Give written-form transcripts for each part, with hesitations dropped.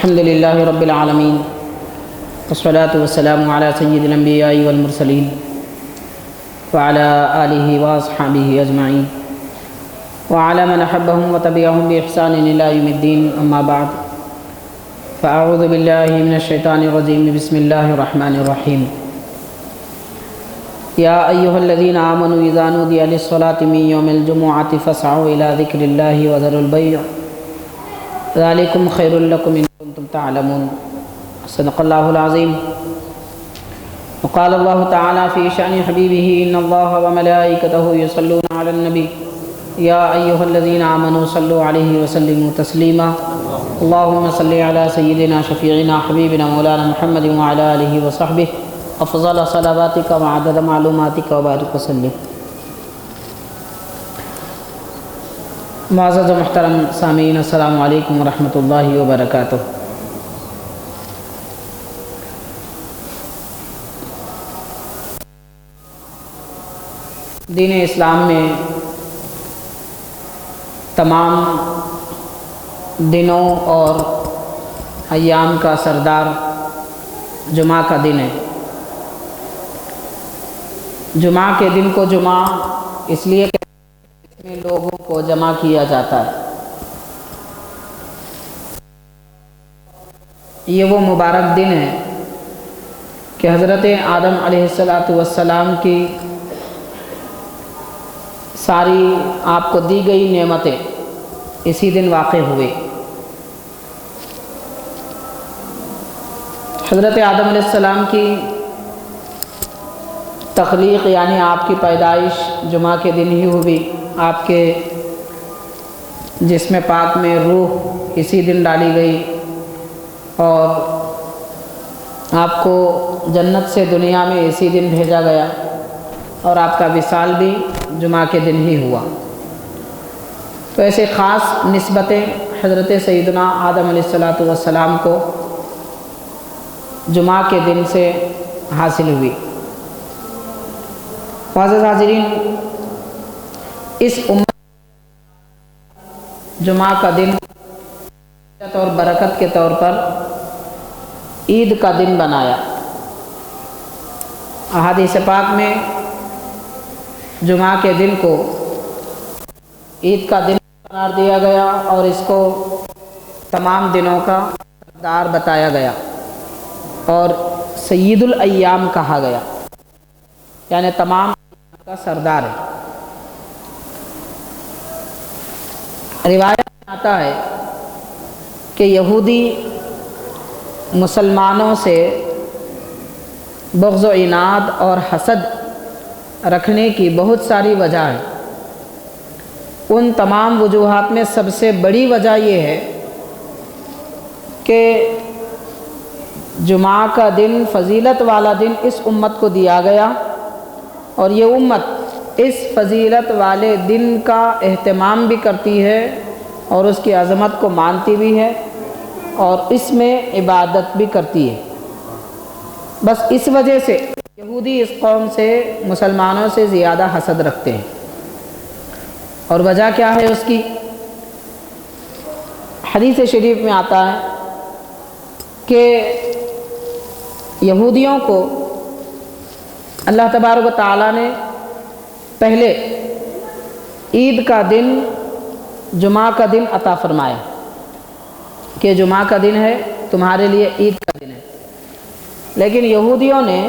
الحمد للہ رب العالمین والصلاة والسلام علی سید الانبیاء والمرسلین وعلی آلہ واصحابہ اجمعین وعلی من احبہم وتبعہم بإحسان الی یوم الدین، اما بعد فاعوذ باللہ من الشیطان الرجیم، بسم اللہ الرحمن الرحیم۔ یا ایہا الذین آمنوا اذا نودی للصلاة من یوم الجمعۃ فاسعوا الی ذکر اللہ وذروا البیع ذالکم خیر لکم ان کنتم تعلمون۔ صدق اللہ العظیم۔ وقال اللہ تعالی فی شأن حبیبہ ان اللہ وملائکتہ یصلون علی النبی یا ایہا الذین آمنوا صلوا علیہ وسلموا تسلیما۔ اللہم صلی علی سیدنا شفیعنا حبیبنا مولانا محمد وعلی آلہ وصحبہ افضل صلواتک وعدد معلوماتک وبارک وسلم۔ معزز و محترم سامعین، السلام علیکم ورحمۃ اللہ وبرکاتہ۔ دین اسلام میں تمام دنوں اور ایام کا سردار جمعہ کا دن ہے۔ جمعہ کے دن کو جمعہ اس لیے کہ اس میں لوگوں کو جمع کیا جاتا ہے۔ یہ وہ مبارک دن ہے کہ حضرت آدم علیہ السلام کی ساری آپ کو دی گئی نعمتیں اسی دن واقع ہوئے۔ حضرت آدم علیہ السلام کی تخلیق یعنی آپ کی پیدائش جمعہ کے دن ہی ہوئی۔ آپ کے جسم پاک میں روح اسی دن ڈالی گئی اور آپ کو جنت سے دنیا میں اسی دن بھیجا گیا اور آپ کا وصال بھی جمعہ کے دن ہی ہوا۔ تو ایسے خاص نسبتیں حضرت سیدنا آدم علیہ السلام کو جمعہ کے دن سے حاصل ہوئی۔ معزز حاضرین، اس امت جمعہ کا دن اور برکت کے طور پر عید کا دن بنایا۔ احادیث پاک میں جمعہ کے دن کو عید کا دن قرار دیا گیا اور اس کو تمام دنوں کا سردار بتایا گیا اور سید الایام کہا گیا، یعنی تمام کا سردار ہے۔ روایت میں آتا ہے کہ یہودی مسلمانوں سے بغض و عناد اور حسد رکھنے کی بہت ساری وجہ ہے۔ ان تمام وجوہات میں سب سے بڑی وجہ یہ ہے کہ جمعہ کا دن فضیلت والا دن اس امت کو دیا گیا اور یہ امت اس فضیلت والے دن کا اہتمام بھی کرتی ہے اور اس کی عظمت کو مانتی بھی ہے اور اس میں عبادت بھی کرتی ہے۔ بس اس وجہ سے یہودی اس قوم سے مسلمانوں سے زیادہ حسد رکھتے ہیں۔ اور وجہ کیا ہے اس کی؟ حدیث شریف میں آتا ہے کہ یہودیوں کو اللہ تبارک و تعالیٰ نے پہلے عید کا دن جمعہ کا دن عطا فرمایا کہ جمعہ کا دن ہے تمہارے لیے عید کا دن ہے، لیکن یہودیوں نے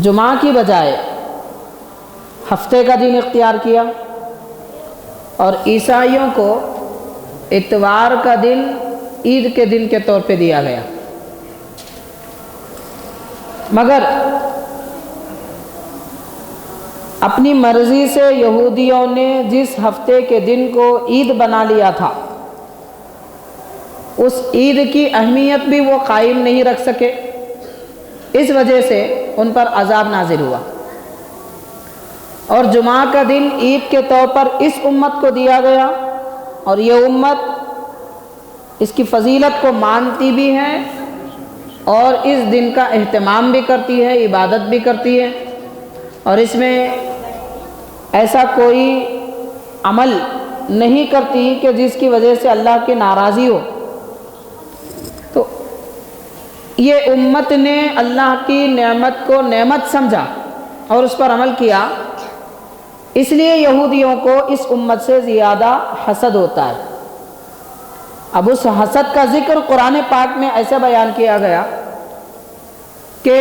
جمعہ کی بجائے ہفتے کا دن اختیار کیا اور عیسائیوں کو اتوار کا دن عید کے دن کے طور پہ دیا گیا۔ مگر اپنی مرضی سے یہودیوں نے جس ہفتے کے دن کو عید بنا لیا تھا اس عید کی اہمیت بھی وہ قائم نہیں رکھ سکے، اس وجہ سے ان پر عذاب نازل ہوا اور جمعہ کا دن عید کے طور پر اس امت کو دیا گیا اور یہ امت اس کی فضیلت کو مانتی بھی ہے اور اس دن کا اہتمام بھی کرتی ہے، عبادت بھی کرتی ہے اور اس میں ایسا کوئی عمل نہیں کرتی کہ جس کی وجہ سے اللہ کی ناراضی ہو یہ امت نے اللہ کی نعمت کو نعمت سمجھا اور اس پر عمل کیا، اس لیے یہودیوں کو اس امت سے زیادہ حسد ہوتا ہے۔ اب اس حسد کا ذکر قرآن پاک میں ایسے بیان کیا گیا کہ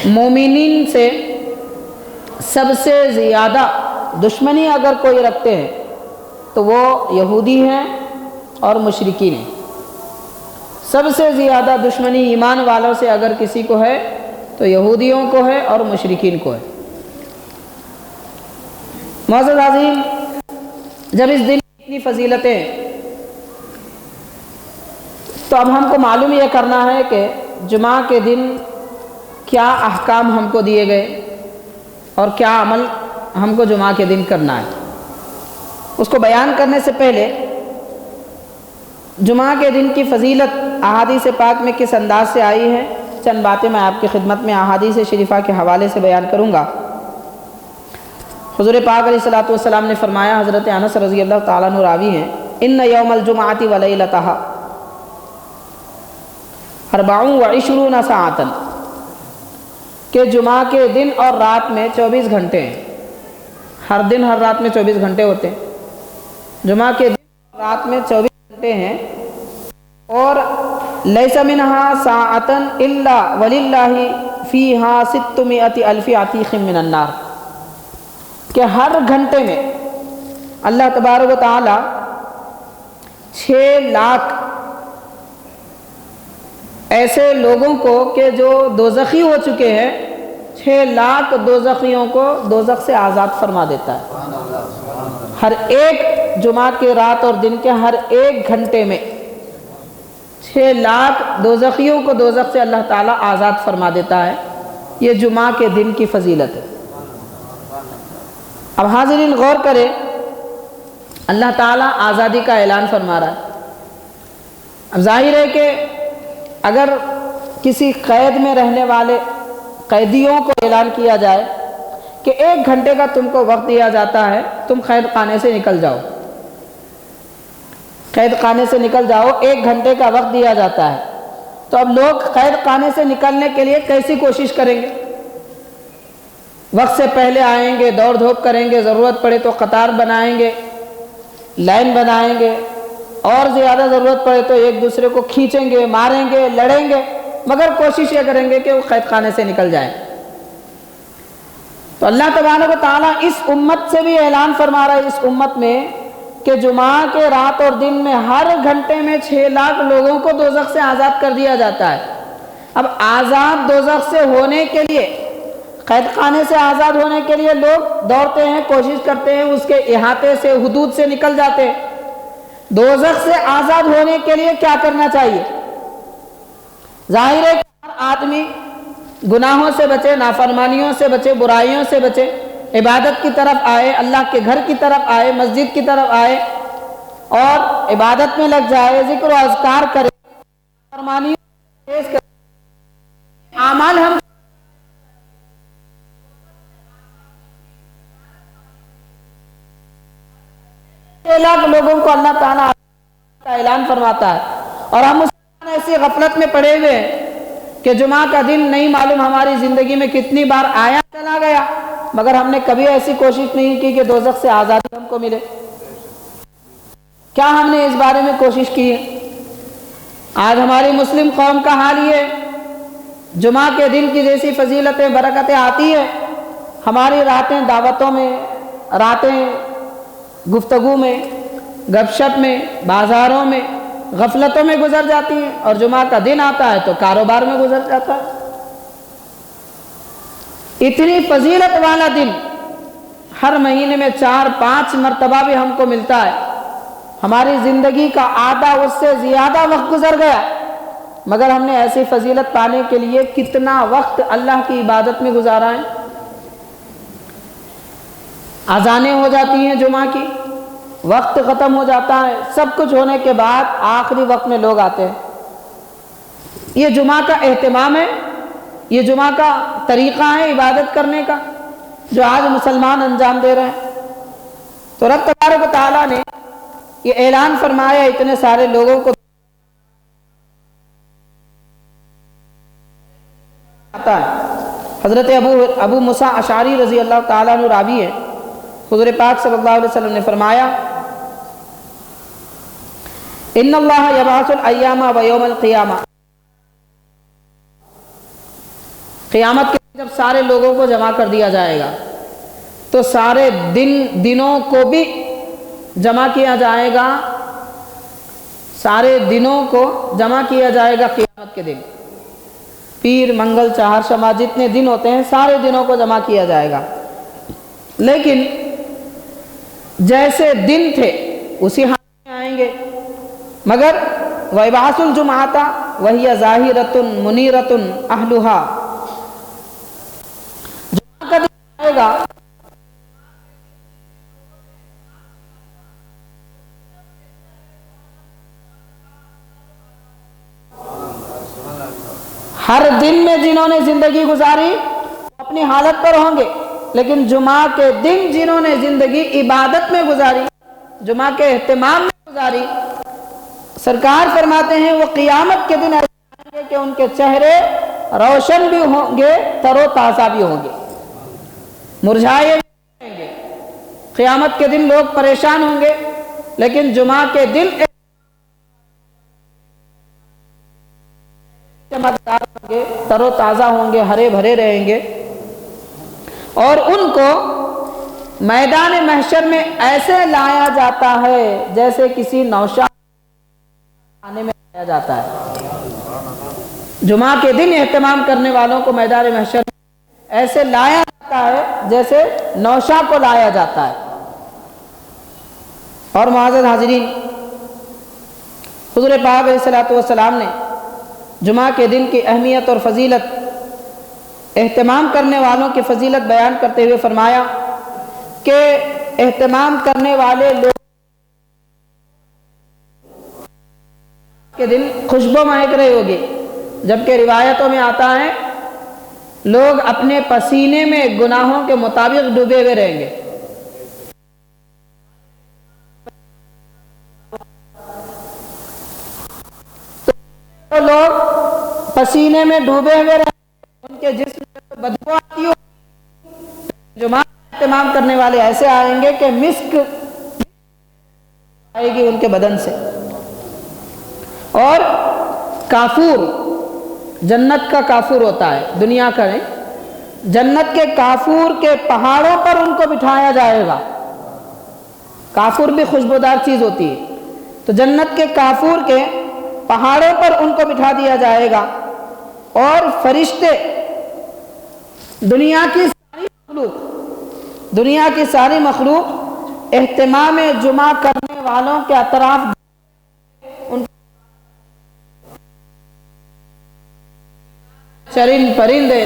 مومنین سے سب سے زیادہ دشمنی اگر کوئی رکھتے ہیں تو وہ یہودی ہیں اور مشرکین ہیں۔ سب سے زیادہ دشمنی ایمان والوں سے اگر کسی کو ہے تو یہودیوں کو ہے اور مشرکین کو ہے۔ معزز عظیم، جب اس دن کی اتنی فضیلتیں تو اب ہم کو معلوم یہ کرنا ہے کہ جمعہ کے دن کیا احکام ہم کو دیے گئے اور کیا عمل ہم کو جمعہ کے دن کرنا ہے۔ اس کو بیان کرنے سے پہلے جمعہ کے دن کی فضیلت احادیث پاک میں کس انداز سے آئی ہے، چند باتیں میں آپ کی خدمت میں احادیث شریفہ کے حوالے سے بیان کروں گا۔ حضور پاک علیہ الصلوۃ والسلام نے فرمایا، حضرت انس رضی اللہ تعالیٰ عنہ راوی ہیں، ان یوم الجمعۃ ولیلتھا 24 ساعۃ، کہ جمعہ کے دن اور رات میں 24 گھنٹے ہیں۔ ہر دن ہر رات میں 24 گھنٹے ہوتے ہیں، جمعہ کے دن اور رات میں 24 گھنٹے ہیں، اور لیس منہا ساعتن الا وللہ فیہا 600,000 عتیق من النار، کہ ہر گھنٹے میں اللہ تبارک و تعالی 6 لاکھ ایسے لوگوں کو کہ جو دوزخی ہو چکے ہیں، 6 لاکھ دوزخیوں کو دوزخ سے آزاد فرما دیتا ہے۔ ہر ایک جمعہ کے رات اور دن کے ہر ایک گھنٹے میں 6 لاکھ دوزخیوں کو دوزخ سے اللہ تعالیٰ آزاد فرما دیتا ہے۔ یہ جمعہ کے دن کی فضیلت ہے۔ اب حاضرین غور کریں، اللہ تعالیٰ آزادی کا اعلان فرما رہا ہے۔ اب ظاہر ہے کہ اگر کسی قید میں رہنے والے قیدیوں کو اعلان کیا جائے کہ 1 گھنٹے کا تم کو وقت دیا جاتا ہے، تم قید خانے سے نکل جاؤ، قید خانے سے نکل جاؤ، 1 گھنٹے کا وقت دیا جاتا ہے، تو اب لوگ قید خانے سے نکلنے کے لیے کیسی کوشش کریں گے؟ وقت سے پہلے آئیں گے، دوڑ دھوپ کریں گے، ضرورت پڑے تو قطار بنائیں گے، لائن بنائیں گے، اور زیادہ ضرورت پڑے تو ایک دوسرے کو کھینچیں گے، ماریں گے، لڑیں گے، مگر کوشش یہ کریں گے کہ وہ قید خانے سے نکل جائیں۔ تو اللہ تبارک و تعالیٰ اس امت سے بھی اعلان فرما رہا ہے، اس امت میں، کہ جمعہ کے رات اور دن میں ہر گھنٹے میں 6 لاکھ لوگوں کو دوزخ سے آزاد کر دیا جاتا ہے۔ اب آزاد دوزخ سے ہونے کے لیے، قید خانے سے آزاد ہونے کے لیے لوگ دوڑتے ہیں، کوشش کرتے ہیں، اس کے احاطے سے، حدود سے نکل جاتے ہیں۔ دوزخ سے آزاد ہونے کے لیے کیا کرنا چاہیے؟ ظاہر ہے کہ ہر آدمی گناہوں سے بچے، نافرمانیوں سے بچے، برائیوں سے بچے، عبادت کی طرف آئے، اللہ کے گھر کی طرف آئے، مسجد کی طرف آئے اور عبادت میں لگ جائے، ذکر و اذکار کرے، نافرمانیوں سے پرہیز کرے، اعمال ہم 6 لاکھ لوگوں کو اللہ تعالیٰ کا اعلان فرماتا ہے، اور ہم مسلمان ایسی غفلت میں پڑے ہوئے ہیں کہ جمعہ کا دن نہیں معلوم ہماری زندگی میں کتنی بار آیا چلا گیا، مگر ہم نے کبھی ایسی کوشش نہیں کی کہ دوزخ سے آزادی ہم کو ملے۔ کیا ہم نے اس بارے میں کوشش کی ہے؟ آج ہماری مسلم قوم کا حال یہ ہے، جمعہ کے دن کی جیسی فضیلتیں، برکتیں آتی ہے، ہماری راتیں دعوتوں میں، راتیں گفتگو میں، گپ شپ میں، بازاروں میں، غفلتوں میں گزر جاتی ہیں، اور جمعہ کا دن آتا ہے تو کاروبار میں گزر جاتا ہے۔ اتنی فضیلت والا دن ہر مہینے میں 4-5 مرتبہ بھی ہم کو ملتا ہے۔ ہماری زندگی کا آدھا اس سے زیادہ وقت گزر گیا، مگر ہم نے ایسی فضیلت پانے کے لیے کتنا وقت اللہ کی عبادت میں گزارا ہے۔ اذانیں ہو جاتی ہیں جمعہ کی، وقت ختم ہو جاتا ہے، سب کچھ ہونے کے بعد آخری وقت میں لوگ آتے ہیں۔ یہ جمعہ کا اہتمام ہے، یہ جمعہ کا طریقہ ہے عبادت کرنے کا جو آج مسلمان انجام دے رہے ہیں۔ تو رب تبارک و تعالیٰ نے یہ اعلان فرمایا اتنے سارے لوگوں کو ہوتا ہے۔ حضرت ابو موسیٰ اشعری رضی اللہ تعالیٰ عنہ راوی ہے، حضور پاک صلی اللہ علیہ وسلم نے فرمایا ان اللہ یبعث الایام و یوم القیامہ، قیامت کے دن جب سارے لوگوں کو جمع کر دیا جائے گا تو سارے دنوں کو بھی جمع کیا جائے گا، سارے دنوں کو جمع کیا جائے گا قیامت کے دن، پیر منگل چہارشنبہ جتنے دن ہوتے ہیں سارے دنوں کو جمع کیا جائے گا، لیکن جیسے دن تھے اسی حال میں آئیں گے، مگر وَيَبْعَثُ الْجُمْعَةَ وَهِيَ ظَاهِرَةٌ مُنِيرَةٌ أَهْلُهَا، جمعہ کا دن آئے گا ہر دن میں جنہوں نے زندگی گزاری اپنی حالت پر ہوں گے، لیکن جمعہ کے دن جنہوں نے زندگی عبادت میں گزاری، جمعہ کے اہتمام میں گزاری، سرکار فرماتے ہیں وہ قیامت کے دن ایسے آئیں گے کہ ان کے چہرے روشن بھی ہوں گے، تر و تازہ بھی ہوں گے، مرجھائے بھی ہوں گے۔ قیامت کے دن لوگ پریشان ہوں گے، لیکن جمعہ کے دن چمکدار ہوں گے، تر و تازہ ہوں گے، ہرے بھرے رہیں گے، اور ان کو میدان محشر میں ایسے لایا جاتا ہے جیسے کسی نوشا آنے میں لایا جاتا ہے۔ جمعہ کے دن اہتمام کرنے والوں کو میدان محشر میں ایسے لایا جاتا ہے جیسے نوشا کو لایا جاتا ہے۔ اور معزز حاضرین، حضور پاک علیہ الصلوۃ والسلام نے جمعہ کے دن کی اہمیت اور فضیلت، اہتمام کرنے والوں کی فضیلت بیان کرتے ہوئے فرمایا کہ اہتمام کرنے والے لوگ کے دن خوشبو مہک رہی ہوگی، جبکہ روایتوں میں آتا ہے لوگ اپنے پسینے میں گناہوں کے مطابق ڈوبے ہوئے رہیں گے۔ تو لوگ پسینے میں ڈوبے ہوئے رہیں گے، ان کے جسم میں بدبو آتی ہوگی، جمعہ اہتمام کرنے والے ایسے آئیں گے کہ مسک آئے گی ان کے بدن سے۔ اور کافور، جنت کا کافور ہوتا ہے، دنیا کا نہیں، جنت کے کافور کے پہاڑوں پر ان کو بٹھایا جائے گا۔ کافور بھی خوشبودار چیز ہوتی ہے، تو جنت کے کافور کے پہاڑوں پر ان کو بٹھا دیا جائے گا، اور فرشتے دنیا کی ساری مخلوق اہتمام جمعہ کرنے والوں کے اطراف چرند پرندے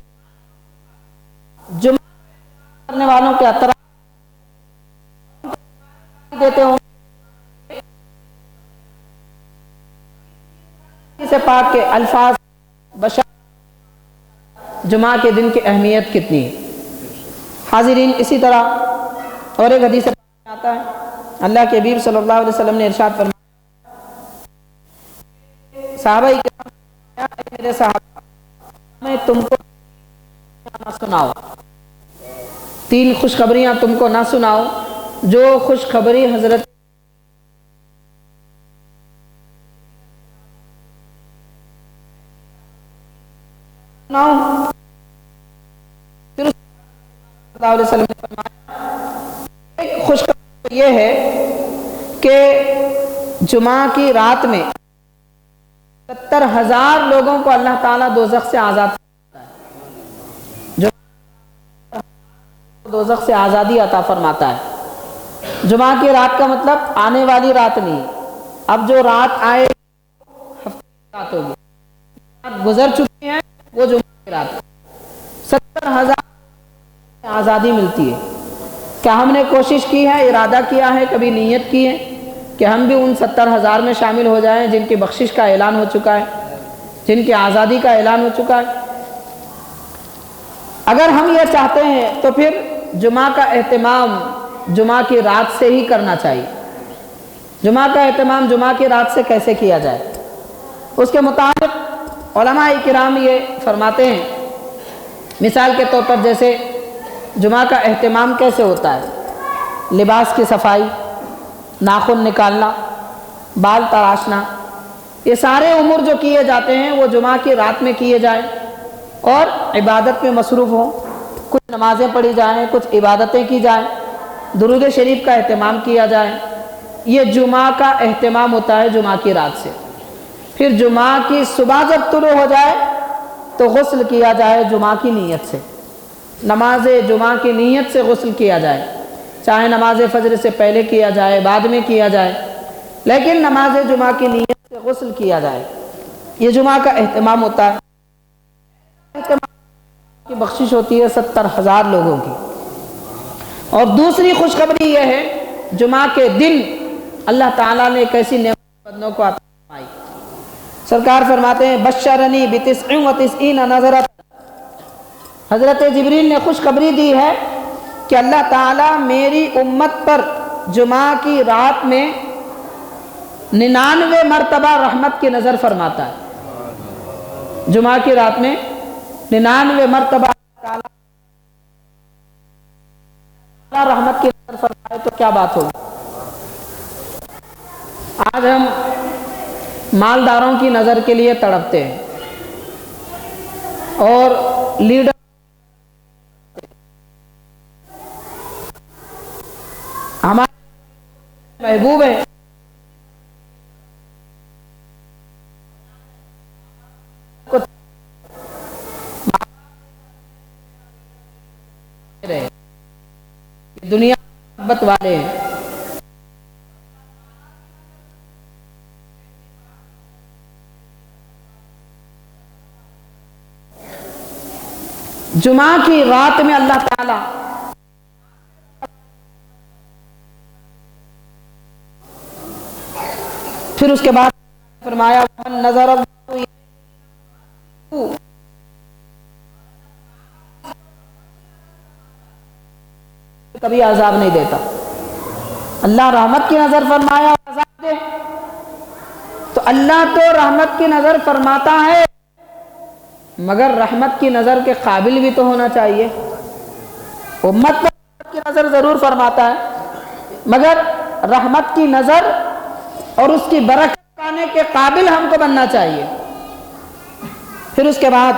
جمعہ کرنے والوں کے اطراف دیتے ہوں سے پاک کے الفاظ بشار جمعہ کے دن کی اہمیت کتنی ہے۔ حاضرین، اسی طرح اور ایک حدیث میں آتا ہے، اللہ کے حبیب صلی اللہ علیہ وسلم نے ارشاد فرمایا، صحابہ کرام، میرے صحابہ، میں تم کو نہ سناؤ، تین خوشخبریاں تم کو نہ سناؤ جو خوشخبری حضرت صلی اللہ علیہ وسلم نے فرمایا، ایک خوشخبری یہ ہے کہ جمعہ کی رات میں 70,000 لوگوں کو اللہ تعالیٰ دوزخ سے آزاد فرماتا ہے، جو دوزخ سے آزادی عطا فرماتا ہے۔ جمعہ کی رات کا مطلب آنے والی رات نہیں، اب جو رات آئے ہفتے کی رات ہوگی، رات گزر چکی ہے وہ جمعہ کی رات، 70,000 آزادی ملتی ہے۔ کیا ہم نے کوشش کی ہے، ارادہ کیا ہے، کبھی نیت کی ہے کہ ہم بھی ان 70,000 میں شامل ہو جائیں جن کی بخشش کا اعلان ہو چکا ہے، جن کی آزادی کا اعلان ہو چکا ہے؟ اگر ہم یہ چاہتے ہیں تو پھر جمعہ کا اہتمام جمعہ کی رات سے ہی کرنا چاہیے۔ جمعہ کا اہتمام جمعہ کی رات سے کیسے کیا جائے؟ اس کے مطابق علماء کرام یہ فرماتے ہیں مثال کے طور پر جیسے جمعہ کا اہتمام کیسے ہوتا ہے، لباس کی صفائی، ناخن نکالنا، بال تراشنا، یہ سارے امور جو کیے جاتے ہیں وہ جمعہ کی رات میں کیے جائیں اور عبادت میں مصروف ہوں، کچھ نمازیں پڑھی جائیں، کچھ عبادتیں کی جائیں، درود شریف کا اہتمام کیا جائے، یہ جمعہ کا اہتمام ہوتا ہے جمعہ کی رات سے۔ پھر جمعہ کی صبح جب طلوع ہو جائے تو غسل کیا جائے جمعہ کی نیت سے، نماز جمعہ کی نیت سے غسل کیا جائے، چاہے نماز فجر سے پہلے کیا جائے بعد میں کیا جائے، لیکن نماز جمعہ کی نیت سے غسل کیا جائے، یہ جمعہ کا اہتمام ہوتا ہے۔ کی بخشش ہوتی ہے 70,000 لوگوں کی۔ اور دوسری خوشخبری یہ ہے، جمعہ کے دن اللہ تعالیٰ نے ایک ایسی نعمت بندوں کو عطا فرمائی۔ سرکار فرماتے ہیں بشرنی ب99 نظرۃ، حضرت جبریل نے خوشخبری دی ہے کہ اللہ تعالیٰ میری امت پر جمعہ کی رات میں 99 مرتبہ رحمت کی نظر فرماتا ہے۔ جمعہ کی رات میں 99 مرتبہ تعالیٰ رحمت کی نظر فرمائے تو کیا بات ہوگی۔ آج ہم مالداروں کی نظر کے لیے تڑپتے ہیں اور لیڈر ہمارے محبوب ہیں، دنیا محبت والے ہیں۔ جمعہ کی رات میں اللہ تعالیٰ پھر اس کے بعد فرمایا وَمَن نَظَرَ اللَّهُ کبھی عذاب نہیں دیتا۔ اللہ رحمت کی نظر فرمایا اور عذاب دے تو اللہ تو رحمت کی نظر فرماتا ہے، مگر رحمت کی نظر کے قابل بھی تو ہونا چاہیے۔ امت پر رحمت کی نظر ضرور فرماتا ہے، مگر رحمت کی نظر اور اس کی برکت پانے کے قابل ہم کو بننا چاہیے۔ پھر اس کے بعد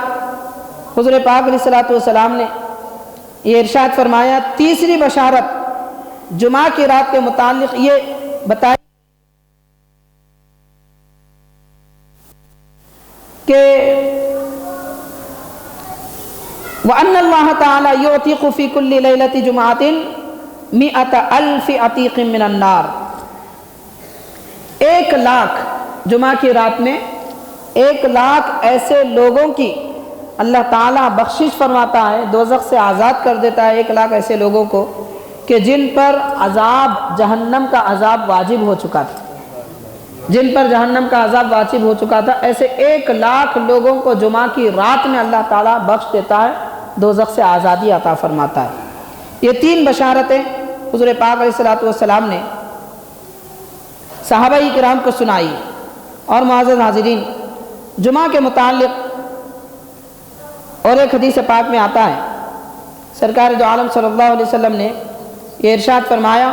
حضور پاک علیہ الصلوۃ والسلام نے یہ ارشاد فرمایا، تیسری بشارت جمعہ کی رات کے متعلق یہ بتائی کہ وَأَنَّ اللَّهَ تَعَالَى يُعْتِقُ فِي كُلِّ لَيْلَةِ جُمْعَةٍ 100,000 عَتِيقٍ مِّنَ النَّارِ، 1,00,000 جمعہ کی رات میں 1,00,000 ایسے لوگوں کی اللہ تعالیٰ بخشش فرماتا ہے، دوزخ سے آزاد کر دیتا ہے 1,00,000 ایسے لوگوں کو کہ جن پر عذاب جہنم کا عذاب واجب ہو چکا تھا، جن پر جہنم کا عذاب واجب ہو چکا تھا، ایسے 1,00,000 لوگوں کو جمعہ کی رات میں اللہ تعالیٰ بخش دیتا ہے، دوزخ سے آزادی عطا فرماتا ہے۔ یہ 3 بشارتیں حضور پاک علیہ الصلوۃ والسلام نے صحابہ کرام کو سنائی۔ اور معزز حاضرین، جمعہ کے متعلق اور ایک حدیث پاک میں آتا ہے، سرکار دو عالم صلی اللہ علیہ وسلم نے یہ ارشاد فرمایا،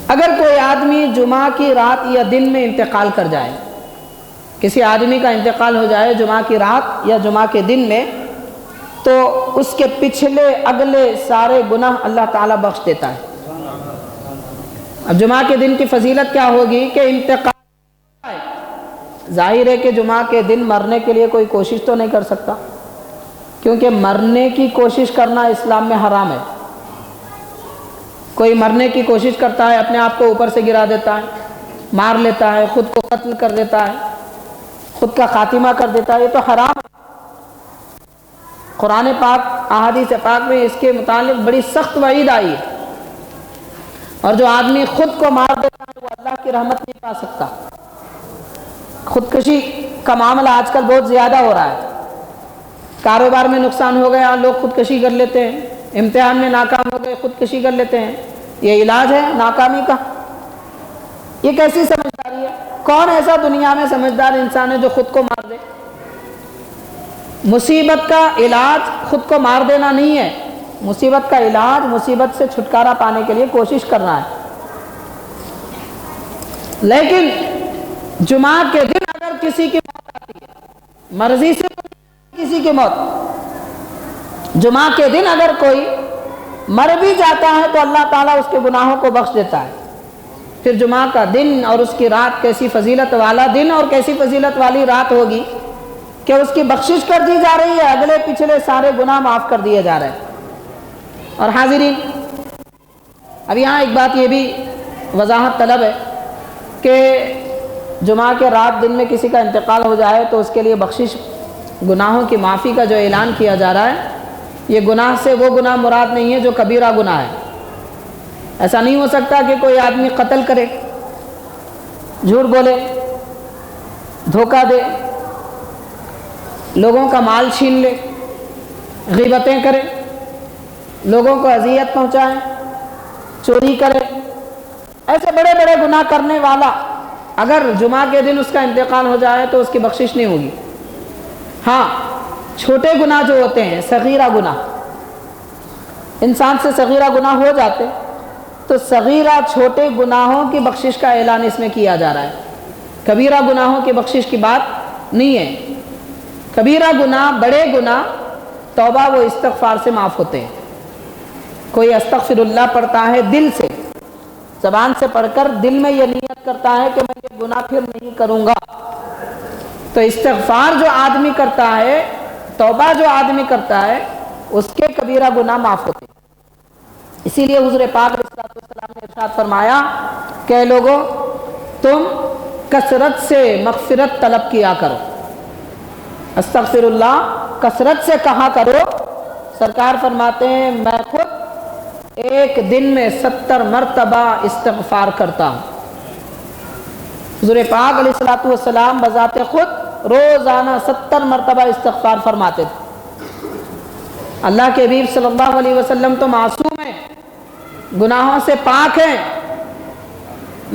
اگر کوئی آدمی جمعہ کی رات یا دن میں انتقال کر جائے، کسی آدمی کا انتقال ہو جائے جمعہ کی رات یا جمعہ کے دن میں، تو اس کے پچھلے اگلے سارے گناہ اللہ تعالیٰ بخش دیتا ہے۔ اب جمعہ کے دن کی فضیلت کیا ہوگی کہ انتقال، ظاہر ہے کہ جمعہ کے دن مرنے کے لیے کوئی کوشش تو نہیں کر سکتا، کیونکہ مرنے کی کوشش کرنا اسلام میں حرام ہے۔ کوئی مرنے کی کوشش کرتا ہے، اپنے آپ کو اوپر سے گرا دیتا ہے، مار لیتا ہے، خود کو قتل کر دیتا ہے، خود کا خاتمہ کر دیتا ہے، یہ تو حرام ہے۔ قرآن پاک احادیث پاک میں اس کے متعلق بڑی سخت وعید آئی ہے، اور جو آدمی خود کو مار دیتا ہے وہ اللہ کی رحمت نہیں پا سکتا۔ خودکشی کا معاملہ آج کل بہت زیادہ ہو رہا ہے، کاروبار میں نقصان ہو گیا لوگ خودکشی کر لیتے ہیں، امتحان میں ناکام ہو گئے خودکشی کر لیتے ہیں، یہ علاج ہے ناکامی کا؟ یہ کیسی سمجھداری ہے؟ کون ایسا دنیا میں سمجھدار انسان ہے جو خود کو مار دے؟ مصیبت کا علاج خود کو مار دینا نہیں ہے، مصیبت کا علاج مصیبت سے چھٹکارا پانے کے لیے کوشش کرنا ہے۔ لیکن جمعہ کے دن اگر کسی کی موت آتی ہے، مرضی سے کسی کی موت، جمعہ کے دن اگر کوئی مر بھی جاتا ہے تو اللہ تعالیٰ اس کے گناہوں کو بخش دیتا ہے۔ پھر جمعہ کا دن اور اس کی رات کیسی فضیلت والا دن اور کیسی فضیلت والی رات ہوگی کہ اس کی بخشش کر دی جا رہی ہے، اگلے پچھلے سارے گناہ معاف کر دیے جا رہے ہیں۔ اور حاضرین، اب یہاں ایک بات یہ بھی وضاحت طلب ہے کہ جمعہ کے رات دن میں کسی کا انتقال ہو جائے تو اس کے لیے بخشش، گناہوں کی معافی کا جو اعلان کیا جا رہا ہے، یہ گناہ سے وہ گناہ مراد نہیں ہے جو کبیرہ گناہ ہے۔ ایسا نہیں ہو سکتا کہ کوئی آدمی قتل کرے، جھوٹ بولے، دھوکہ دے، لوگوں کا مال چھین لے، غیبتیں کرے، لوگوں کو اذیت پہنچائے، چوری کرے، ایسے بڑے بڑے گناہ کرنے والا اگر جمعہ کے دن اس کا انتقال ہو جائے تو اس کی بخشش نہیں ہوگی۔ ہاں، چھوٹے گناہ جو ہوتے ہیں، صغیرہ گناہ، انسان سے صغیرہ گناہ ہو جاتے تو صغیرہ چھوٹے گناہوں کی بخشش کا اعلان اس میں کیا جا رہا ہے، کبیرہ گناہوں کی بخشش کی بات نہیں ہے۔ کبیرہ گناہ، بڑے گناہ توبہ و استغفار سے معاف ہوتے ہیں۔ کوئی استغفر اللہ پڑھتا ہے دل سے، زبان سے پڑھ کر دل میں یہ نیت کرتا ہے کہ میں یہ گناہ پھر نہیں کروں گا، تو استغفار جو آدمی کرتا ہے، توبہ جو آدمی کرتا ہے، اس کے کبیرہ گناہ معاف ہوتے ہیں۔ اسی لیے حضور پاک علیہ السلام نے ارشاد فرمایا کہ لوگوں، تم کثرت سے مغفرت طلب کیا کرو، استغفر اللہ کثرت سے کہا کرو۔ سرکار فرماتے ہیں میں خود ایک دن میں 70 مرتبہ استغفار کرتا ہوں۔ حضور پاک علیہ السلام بذات خود روزانہ 70 مرتبہ استغفار فرماتے تھے۔ اللہ کے حبیب صلی اللہ علیہ وسلم تو معصوم ہیں، گناہوں سے پاک ہیں۔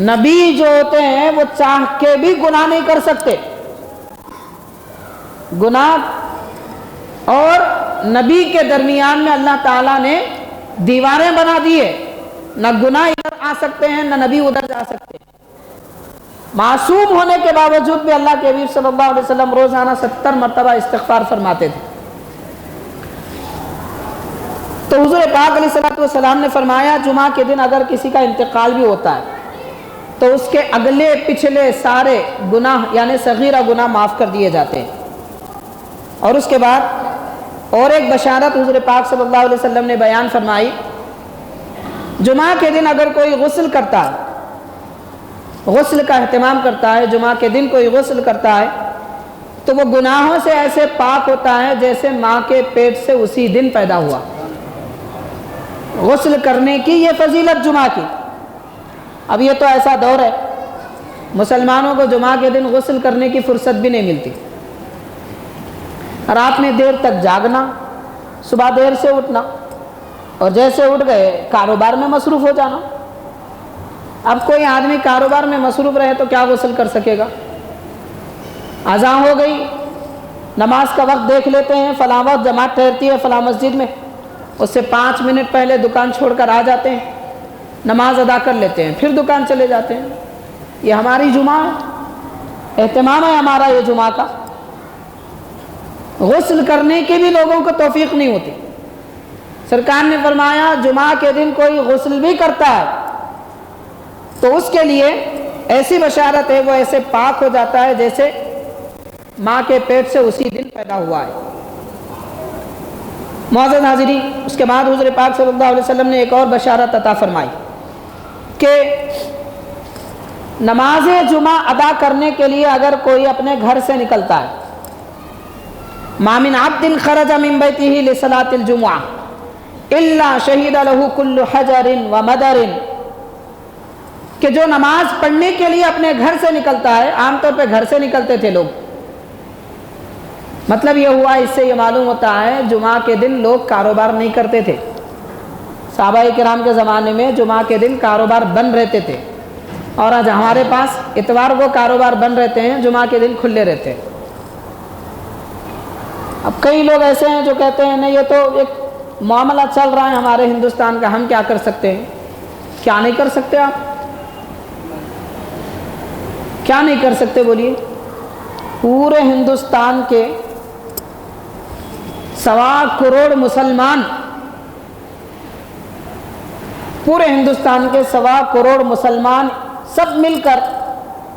نبی جو ہوتے ہیں وہ چاہ کے بھی گناہ نہیں کر سکتے۔ گناہ اور نبی کے درمیان میں اللہ تعالیٰ نے دیواریں بنا دیے، نہ گناہ ادھر آ سکتے ہیں نہ نبی ادھر جا سکتے ہیں۔ معصوم ہونے کے باوجود بھی اللہ کے حبیب صلی اللہ علیہ وسلم روزانہ 70 مرتبہ استغفار فرماتے تھے۔ تو حضور پاک علیہ السلام نے فرمایا جمعہ کے دن اگر کسی کا انتقال بھی ہوتا ہے تو اس کے اگلے پچھلے سارے گناہ یعنی صغیرہ گناہ معاف کر دیے جاتے ہیں۔ اور اس کے بعد اور ایک بشارت حضور پاک صلی اللہ علیہ وسلم نے بیان فرمائی، جمعہ کے دن اگر کوئی غسل کرتا ہے، غسل کا اہتمام کرتا ہے، جمعہ کے دن کوئی غسل کرتا ہے تو وہ گناہوں سے ایسے پاک ہوتا ہے جیسے ماں کے پیٹ سے اسی دن پیدا ہوا۔ غسل کرنے کی یہ فضیلت جمعہ کی۔ اب یہ تو ایسا دور ہے مسلمانوں کو جمعہ کے دن غسل کرنے کی فرصت بھی نہیں ملتی، رات میں دیر تک جاگنا، صبح دیر سے اٹھنا، اور جیسے اٹھ گئے کاروبار میں مصروف ہو جانا۔ اب کوئی آدمی کاروبار میں مصروف رہے تو کیا غسل کر سکے گا؟ اذان ہو گئی، نماز کا وقت دیکھ لیتے ہیں، فلاں وقت جماعت ٹھہرتی ہے فلاں مسجد میں، اس سے 5 منٹ پہلے دکان چھوڑ کر آ جاتے ہیں، نماز ادا کر لیتے ہیں، پھر دکان چلے جاتے ہیں۔ یہ ہماری جمعہ ہے، اہتمام ہے ہمارا یہ جمعہ کا۔ غسل کرنے کی بھی لوگوں کو توفیق نہیں ہوتی۔ سرکار نے فرمایا جمعہ کے دن کوئی غسل بھی کرتا ہے تو اس کے لیے ایسی بشارت ہے، وہ ایسے پاک ہو جاتا ہے جیسے ماں کے پیٹ سے اسی دن پیدا ہوا ہے۔ معزز حاضرین، اس کے بعد حضور پاک صلی اللہ علیہ وسلم نے ایک اور بشارت عطا فرمائی کہ نماز جمعہ ادا کرنے کے لیے اگر کوئی اپنے گھر سے نکلتا ہے، ما من عبد خرج من بیتہ لصلاۃ الجمعہ الا شہد لہ کل حجر ومدر، کہ جو نماز پڑھنے کے لیے اپنے گھر سے نکلتا ہے، عام طور پہ گھر سے نکلتے تھے لوگ، مطلب یہ ہوا اس سے یہ معلوم ہوتا ہے جمعہ کے دن لوگ کاروبار نہیں کرتے تھے۔ صحابہ کرام کے زمانے میں جمعہ کے دن کاروبار بند رہتے تھے، اور آج ہمارے پاس اتوار کو کاروبار بند رہتے ہیں، جمعہ کے دن کھلے رہتے ہیں۔ اب کئی لوگ ایسے ہیں جو کہتے ہیں نہیں یہ تو ایک معاملہ چل رہا ہے ہمارے ہندوستان کا، ہم کیا کر سکتے ہیں؟ کیا نہیں کر سکتے آپ؟ کیا نہیں کر سکتے بولیے؟ پورے ہندوستان کے 1.25 کروڑ مسلمان، پورے ہندوستان کے 1.25 کروڑ مسلمان سب مل کر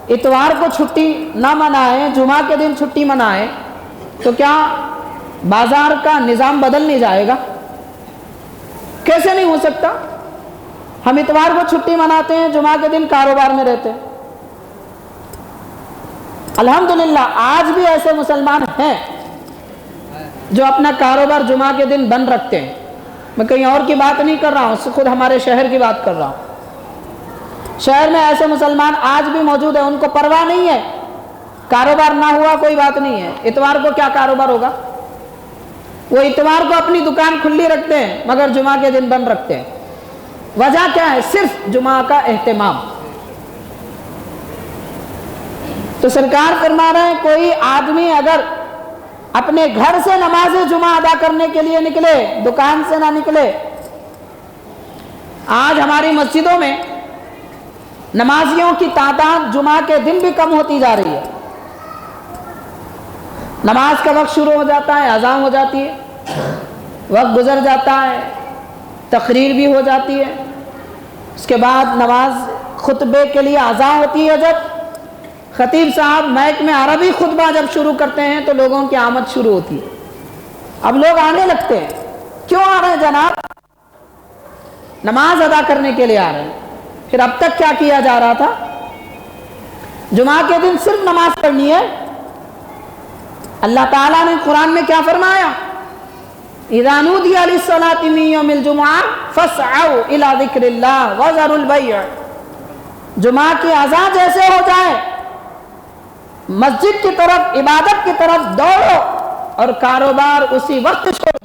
اتوار کو چھٹی نہ منائیں، جمعہ کے دن چھٹی منائیں تو کیا بازار کا نظام بدل نہیں جائے گا؟ کیسے نہیں ہو سکتا؟ ہم اتوار کو چھٹی مناتے ہیں، جمعہ کے دن کاروبار میں رہتے ہیں۔ الحمدللہ آج بھی ایسے مسلمان ہیں جو اپنا کاروبار جمعہ کے دن بند رکھتے ہیں۔ میں کہیں اور کی بات نہیں کر رہا ہوں، خود ہمارے شہر کی بات کر رہا ہوں۔ شہر میں ایسے مسلمان آج بھی موجود ہیں، ان کو پرواہ نہیں ہے، کاروبار نہ ہوا کوئی بات نہیں ہے، اتوار کو کیا کاروبار ہوگا؟ وہ اتوار کو اپنی دکان کھلی رکھتے ہیں مگر جمعہ کے دن بند رکھتے ہیں۔ وجہ کیا ہے؟ صرف جمعہ کا اہتمام۔ تو سرکار فرما رہے ہیں کوئی آدمی اگر اپنے گھر سے نماز جمعہ ادا کرنے کے لیے نکلے، دکان سے نہ نکلے۔ آج ہماری مسجدوں میں نمازیوں کی تعداد جمعہ کے دن بھی کم ہوتی جا رہی ہے۔ نماز کا وقت شروع ہو جاتا ہے، اذان ہو جاتی ہے، وقت گزر جاتا ہے، تقریر بھی ہو جاتی ہے، اس کے بعد نماز خطبے کے لیے اذان ہوتی ہے۔ جب خطیب صاحب مائک میں عربی خطبہ جب شروع کرتے ہیں تو لوگوں کی آمد شروع ہوتی ہے۔ اب لوگ آنے لگتے ہیں۔ کیوں آ رہے ہیں جناب؟ نماز ادا کرنے کے لیے آ رہے ہیں۔ پھر اب تک کیا کیا جا رہا تھا؟ جمعہ کے دن صرف نماز پڑھنی ہے۔ اللہ تعالیٰ نے قرآن میں کیا فرمایا؟ اذا نودی للصلاۃ من یوم الجمعہ فاسعوا الی ذکر اللہ وذروا البیع۔ جمعہ کی اذان جیسے ہو جائے مسجد کی طرف، عبادت کی طرف دوڑو اور کاروبار اسی وقت چھوڑو۔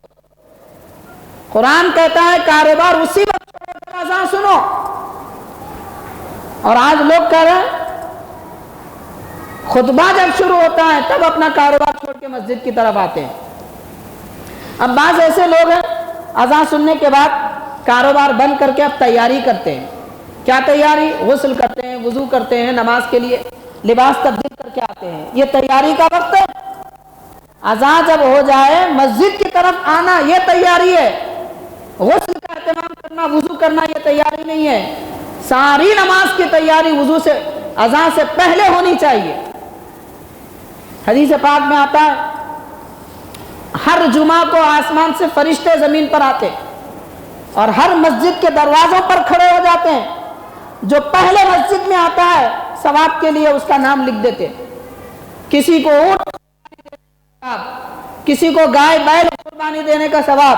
قرآن کہتا ہے کاروبار اسی وقت چھوڑو جب اذان سنو۔ اور آج لوگ کہہ رہے ہیں خطبہ جب شروع ہوتا ہے تب اپنا کاروبار چھوڑ کے مسجد کی طرف آتے ہیں۔ اب بعض ایسے لوگ ہیں اذان سننے کے بعد کاروبار بند کر کے اب تیاری کرتے ہیں۔ کیا تیاری؟ غسل کرتے ہیں، وضو کرتے ہیں، نماز کے لیے لباس تبدیل کر کے آتے ہیں۔ یہ تیاری کا وقت ہے۔ اذان جب ہو جائے مسجد کی طرف آنا یہ تیاری ہے۔ غسل کا اہتمام کرنا، وضو کرنا یہ تیاری نہیں ہے۔ ساری نماز کی تیاری وضو سے، اذان سے پہلے ہونی چاہیے۔ حدیث پاک میں آتا ہے ہر جمعہ کو آسمان سے فرشتے زمین پر آتے اور ہر مسجد کے دروازوں پر کھڑے ہو جاتے ہیں۔ جو پہلے مسجد میں آتا ہے ثواب کے لیے اس کا نام لکھ دیتے۔ کسی کو اونٹ، کسی کو گائے بیل قربانی دینے کا ثواب،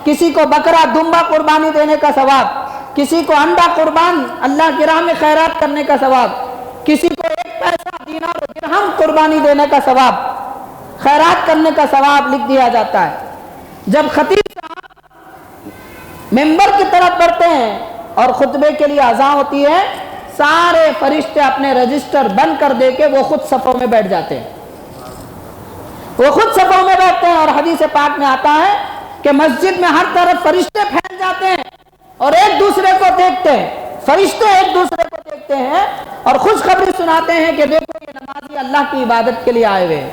کسی کو بکرا دمبا قربانی دینے کا ثواب، کسی کو انڈا قربان اللہ کی راہ میں خیرات کرنے کا ثواب، کسی کو 1 پیسہ دینار و درہم قربانی دینے کا ثواب، خیرات کرنے کا ثواب لکھ دیا جاتا ہے۔ جب خطیب صاحب ممبر کی طرف بڑھتے ہیں اور خطبے کے لیے اذان ہوتی ہے، سارے فرشتے اپنے رجسٹر بند کر دے کے وہ خود صفوں میں بیٹھ جاتے ہیں۔ وہ خود صفوں میں بیٹھتے ہیں اور حدیث پاک میں آتا ہے کہ مسجد میں ہر طرف فرشتے پھیل جاتے ہیں اور ایک دوسرے کو دیکھتے ہیں۔ فرشتے ایک دوسرے کو دیکھتے ہیں اور خوشخبری سناتے ہیں کہ دیکھو یہ نمازی اللہ کی عبادت کے لیے آئے ہوئے ہیں۔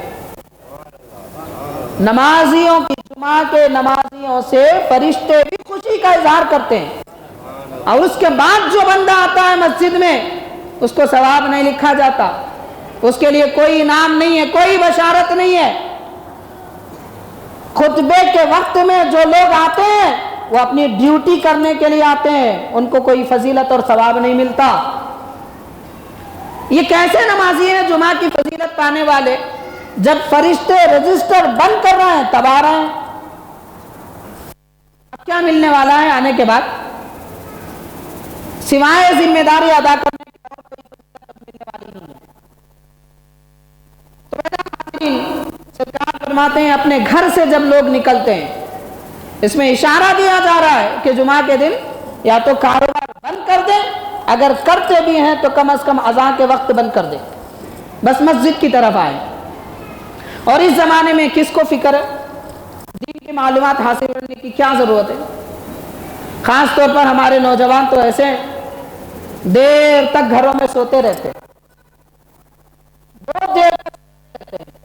نمازیوں کی، جمعہ کے نمازیوں سے فرشتے بھی خوشی کا اظہار کرتے ہیں۔ اور اس کے بعد جو بندہ آتا ہے مسجد میں اس کو ثواب نہیں لکھا جاتا، اس کے لیے کوئی انعام نہیں ہے، کوئی بشارت نہیں ہے۔ خطبے کے وقت میں جو لوگ آتے ہیں وہ اپنی ڈیوٹی کرنے کے لیے آتے ہیں، ان کو کوئی فضیلت اور ثواب نہیں ملتا۔ یہ کیسے نمازی ہیں جمعہ کی فضیلت پانے والے؟ جب فرشتے رجسٹر بند کر رہے ہیں تب آ رہے ہیں۔ اب کیا ملنے والا ہے آنے کے بعد؟ سوائے ذمہ داری ادا کرنے کے اور کوئی فضیلت ملنے والی نہیں ہے۔ تو سرکار فرماتے ہیں اپنے گھر سے جب لوگ نکلتے ہیں، اس میں اشارہ دیا جا رہا ہے کہ جمعہ کے دن یا تو کاروبار بند کر دیں، اگر کرتے بھی ہیں تو کم از کم اذان کے وقت بند کر دیں، بس مسجد کی طرف آئیں۔ اور اس زمانے میں کس کو فکر ہے؟ کی معلومات حاصل کرنے کی کیا ضرورت ہے؟ خاص طور پر ہمارے نوجوان تو ایسے ہیں، دیر تک گھروں میں سوتے رہتے ہیں، بہت دیر تک سوتے رہتے ہیں۔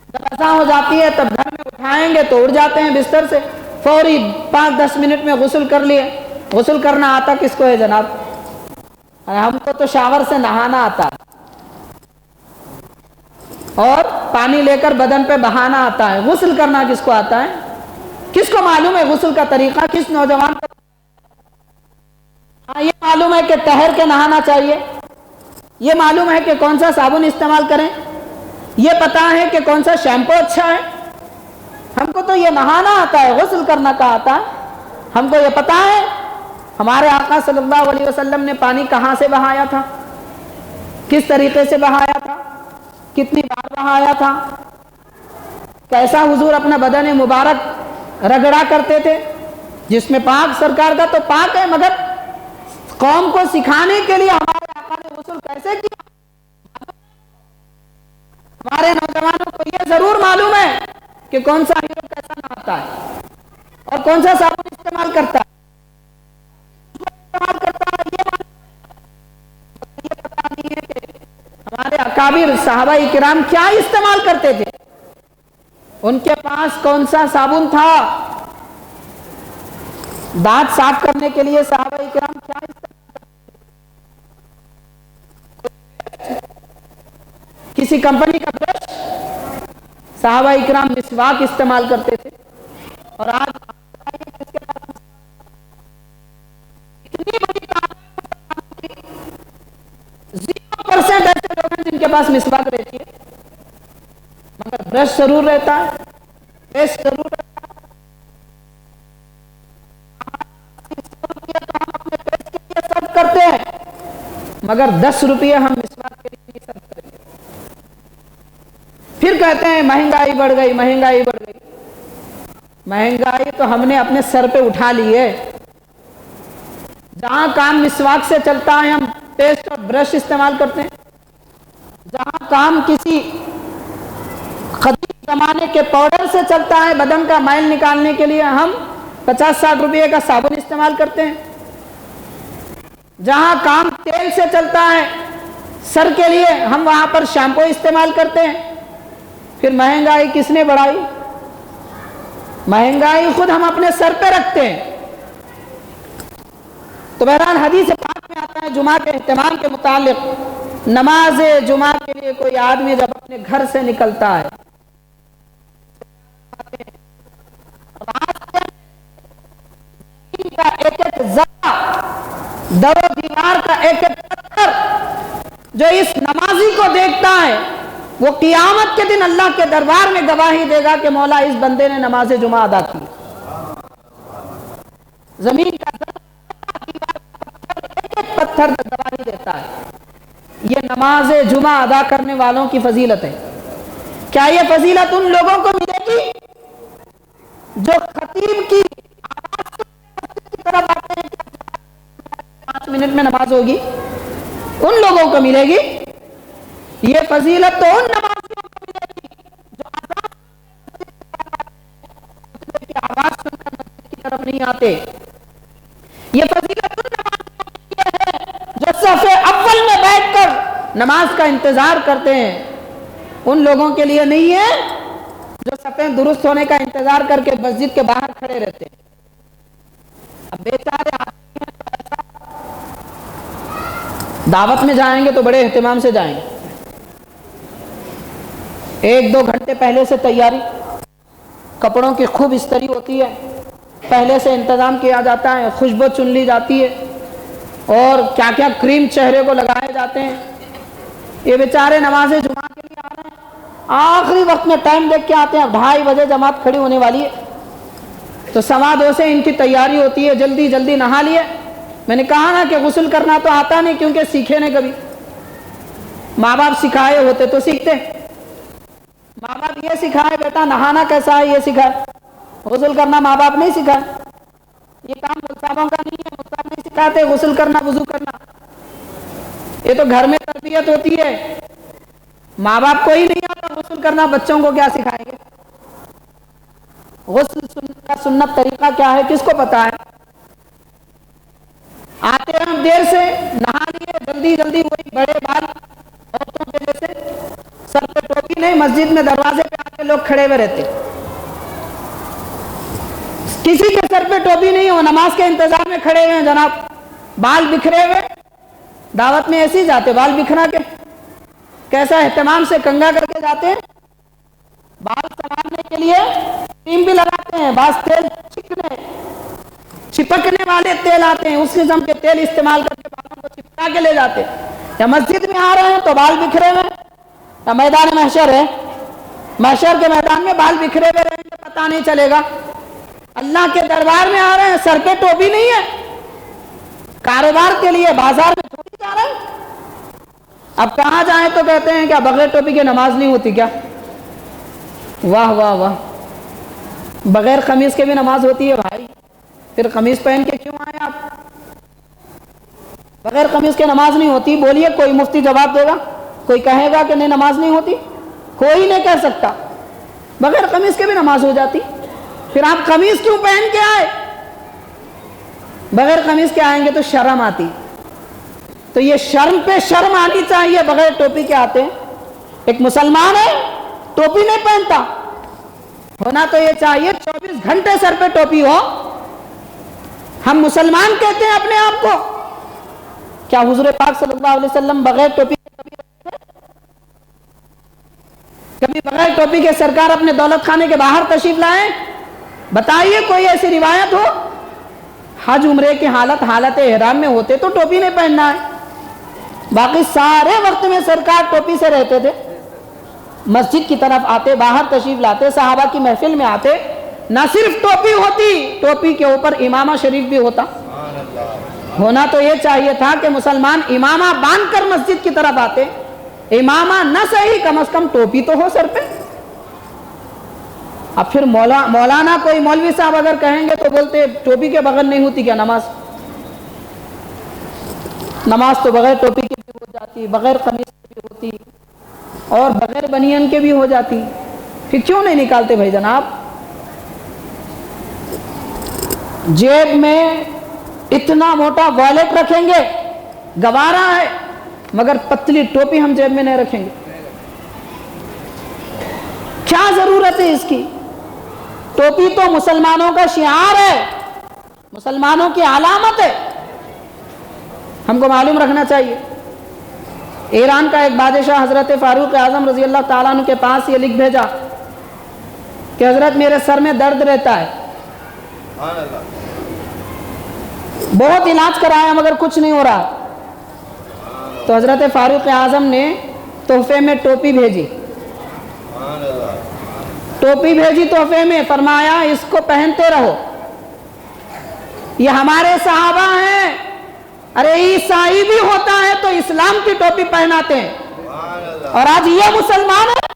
جب اذان ہو جاتی ہے تب گھر میں اٹھائیں گے تو اٹھ جاتے ہیں بستر سے، فوری 5-10 منٹ میں غسل کر لیے۔ غسل کرنا آتا کس کو ہے جناب؟ ہم کو تو شاور سے نہانا آتا اور پانی لے کر بدن پہ بہانا آتا ہے، غسل کرنا کس کو آتا ہے؟ کس کو معلوم ہے غسل کا طریقہ؟ کس نوجوان کو؟ ہاں، یہ معلوم ہے کہ تہر کے نہانا چاہیے، یہ معلوم ہے کہ کون سا صابن استعمال کریں، یہ پتا ہے کہ کون سا شیمپو اچھا ہے۔ ہم کو تو یہ نہانا آتا ہے، غسل کرنا کا آتا ہے، ہم کو یہ پتا ہے ہمارے آقا صلی اللہ علیہ وسلم نے پانی کہاں سے بہایا تھا، کس طریقے سے بہایا تھا، کتنی بار بہایا تھا، کیسا حضور اپنا بدن مبارک رگڑا کرتے تھے، جس میں پاک سرکار کا تو پاک ہے، مگر قوم کو سکھانے کے لیے ہمارے آقا نے غسل کیسے کیا۔ ہمارے نوجوانوں کو یہ ضرور معلوم ہے کہ کون سا ہیرو کیسا نہاتا ہے اور کون سا صابن استعمال کرتا ہے، یہ پتا نہیں ہے کہ ہمارے اکابر صحابہ کرام کیا استعمال کرتے تھے، ان کے پاس کون سا صابن تھا، دانت صاف کرنے کے لیے صحابہ کرام کیا استعمال کرتے؟ کسی کمپنی کا برش، صحابہ کرام مسواک استعمال کرتے تھے، اور آج کس کے پاس اتنی بڑی 0% ایسے لوگ ہیں جن کے پاس مسواک رہتی ہے، مگر برش ضرور رہتا ہے، پیسٹ ضرور رہتا ہے۔ ہم اپنے پیسٹ کے لیے صرف کرتے ہیں، مگر 10 روپیے ہم مسواک کے لیے صرف کریں گے۔ پھر کہتے ہیں مہنگائی بڑھ گئی، مہنگائی بڑھ گئی۔ مہنگائی تو ہم نے اپنے سر پہ اٹھا لی ہے۔ جہاں کام مسواک سے چلتا ہے ہم پیسٹ اور برش استعمال کرتے ہیں، جہاں کام کسی قدیم زمانے کے پاؤڈر سے چلتا ہے بدن کا میل نکالنے کے لیے ہم 50-60 روپے کا صابن استعمال کرتے ہیں، جہاں کام تیل سے چلتا ہے سر کے لیے ہم وہاں پر شیمپو استعمال کرتے ہیں۔ پھر مہنگائی کس نے بڑھائی؟ مہنگائی خود ہم اپنے سر پہ رکھتے ہیں۔ تو بہرحال حدیث پاک میں آتا ہے جمعہ کے اہتمام کے متعلق، نماز جمعہ کے لیے کوئی آدمی جب اپنے گھر سے نکلتا ہے، کا ایک ایک ذرہ، در و دیوار کا ایک ایک پتھر جو اس نمازی کو دیکھتا ہے، وہ قیامت کے دن اللہ کے دربار میں گواہی دے گا کہ مولا اس بندے نے نماز جمعہ ادا کی۔ زمین کا ایک ایک پتھر گواہی دیتا ہے۔ یہ نماز جمعہ ادا کرنے والوں کی فضیلت ہے۔ کیا یہ فضیلت ان لوگوں کو ملے گی جو خطیب کی آواز کی طرف آتے ہیں 5 منٹ میں نماز ہوگی؟ ان لوگوں کو ملے گی۔ یہ فضیلت تو ان نمازیوں کو ملے گی جو کی آواز سن کر مسجد کی طرف نہیں آتے۔ یہ فضیلت ان نمازیوں کے لیے ہے جو صف اول میں بیٹھ کر نماز کا انتظار کرتے ہیں، ان لوگوں کے لیے نہیں ہے جو صفیں درست ہونے کا انتظار کر کے مسجد کے باہر کھڑے رہتے ہیں۔ اب بیچارے آدمی ہیں تو ایسا دعوت میں جائیں گے تو بڑے اہتمام سے جائیں گے، 1-2 گھنٹے پہلے سے تیاری، کپڑوں کی خوب استری ہوتی ہے، پہلے سے انتظام کیا جاتا ہے، خوشبو چن لی جاتی ہے، اور کیا کیا کریم چہرے کو لگائے جاتے ہیں۔ یہ بیچارے نماز جمعہ کے لیے آ رہے ہیں، آخری وقت میں ٹائم دیکھ کے آتے ہیں، 2:30 بجے جماعت کھڑی ہونے والی ہے، تو 2:15 سے ان کی تیاری ہوتی ہے، جلدی جلدی نہا لیے۔ میں نے کہا نا کہ غسل کرنا تو آتا نہیں، کیونکہ سیکھے نہیں کبھی، ماں باپ سکھائے ہوتے تو سیکھتے۔ ماں باپ یہ سکھائے بیٹا نہانا کیسا ہے یہ سکھائے، غسل کرنا ماں باپ نہیں سکھائے۔ یہ کام ملتابوں کا نہیں ہے، ملتاب نہیں سکھاتے غسل کرنا وضو کرنا، یہ تو گھر میں تربیت ہوتی ہے۔ ماں باپ کو ہی نہیں آتا غسل کرنا، بچوں کو کیا سکھائیں گے؟ غسل کا سنت طریقہ کیا ہے کس کو پتا ہے؟ آتے ہیں ہم دیر سے، نہا لیے جلدی جلدی، وہی بڑے بال عورتوں کے جیسے، سر پہ ٹوپی نہیں، مسجد میں دروازے پہ آ کے لوگ کھڑے ہوئے رہتے، کسی کے سر پہ ٹوپی نہیں ہو، نماز کے انتظار میں کھڑے ہوئے ہیں جناب، بال بکھرے ہوئے، دعوت میں ایسے ہی جاتے بال بکھرا کے، کیسا اہتمام سے کنگا کر کے جاتے ہیں، بال سنوارنے کے لیے کریم بھی لگاتے ہیں، بعض تیل چپکنے والے تیل آتے ہیں، اس قسم کے تیل استعمال کر کے بالوں کو چپکا کے لے جاتے ہیں، یا مسجد میں آ رہے ہیں تو بال بکھرے ہوئے، یا میدان محشر ہے، محشر کے میدان میں بال بکھرے ہوئے رہیں گے، پتہ نہیں چلے گا، اللہ کے دربار میں آ رہے ہیں، سر پہ ٹوپی نہیں ہے، کاروبار کے لیے بازار میں ٹوپی جا رہے ہیں، اب کہاں جائیں تو کہتے ہیں کیا بغیر ٹوپی کے نماز نہیں ہوتی کیا؟ واہ واہ واہ، بغیر قمیص کے بھی نماز ہوتی ہے بھائی، پھر قمیص پہن کے کیوں آئے آپ؟ بغیر قمیص کے نماز نہیں ہوتی، بولیے کوئی مفتی جواب دے گا؟ کوئی کہے گا کہ نہیں نماز نہیں ہوتی؟ کوئی نہیں کہہ سکتا، بغیر قمیص کے بھی نماز ہو جاتی، پھر آپ قمیص کیوں پہن کے آئے؟ بغیر قمیص کے آئیں گے تو شرم آتی، تو یہ شرم پہ شرم آنی چاہیے، بغیر ٹوپی کے آتے ہیں، ایک مسلمان ہے ٹوپی نہیں پہنتا، ہونا تو یہ چاہیے 24 گھنٹے سر پہ ٹوپی ہو، ہم مسلمان کہتے ہیں اپنے آپ کو، کیا حضور پاک صلی اللہ علیہ وسلم بغیر ٹوپی کے کبھی بغیر ٹوپی کے سرکار اپنے دولت خانے کے باہر تشریف لائے؟ بتائیے کوئی ایسی روایت ہو؟ حج عمرے کی حالت احرام میں ہوتے تو ٹوپی نہیں پہننا ہے، باقی سارے وقت میں سرکار ٹوپی سے رہتے تھے، مسجد کی طرف آتے، باہر تشریف لاتے، صحابہ کی محفل میں آتے، نہ صرف ٹوپی ہوتی، ٹوپی کے اوپر امامہ شریف بھی ہوتا، ہونا تو یہ چاہیے تھا کہ مسلمان امامہ باندھ کر مسجد کی طرف آتے، امامہ نہ صحیح کم از کم ٹوپی تو ہو سر پہ۔ اب پھر مولانا کوئی مولوی صاحب اگر کہیں گے تو بولتے ٹوپی کے بغیر نہیں ہوتی کیا نماز؟ نماز تو بغیر ٹوپی کی بھی ہو جاتی، بغیر قمیص کی بھی ہوتی، اور بغیر بنین کے بھی ہو جاتی، پھر کیوں نہیں نکالتے بھائی جناب؟ جیب میں اتنا موٹا والیٹ رکھیں گے گوارا ہے، مگر پتلی ٹوپی ہم جیب میں نہیں رکھیں گے، کیا ضرورت ہے اس کی؟ ٹوپی تو مسلمانوں کا شعار ہے، مسلمانوں کی علامت ہے، ہم کو معلوم رکھنا چاہیے۔ ایران کا ایک بادشاہ حضرت فاروق اعظم رضی اللہ تعالیٰ عنہ کے پاس یہ لکھ بھیجا کہ حضرت میرے سر میں درد رہتا ہے، بہت علاج کرایا مگر کچھ نہیں ہو رہا، تو حضرت فاروق اعظم نے تحفے میں ٹوپی بھیجی، تحفے میں، فرمایا اس کو پہنتے رہو، یہ ہمارے صحابہ ہیں، ارے عیسائی بھی ہوتا ہے تو اسلام کی ٹوپی پہناتے ہیں، اور آج یہ مسلمان ہے،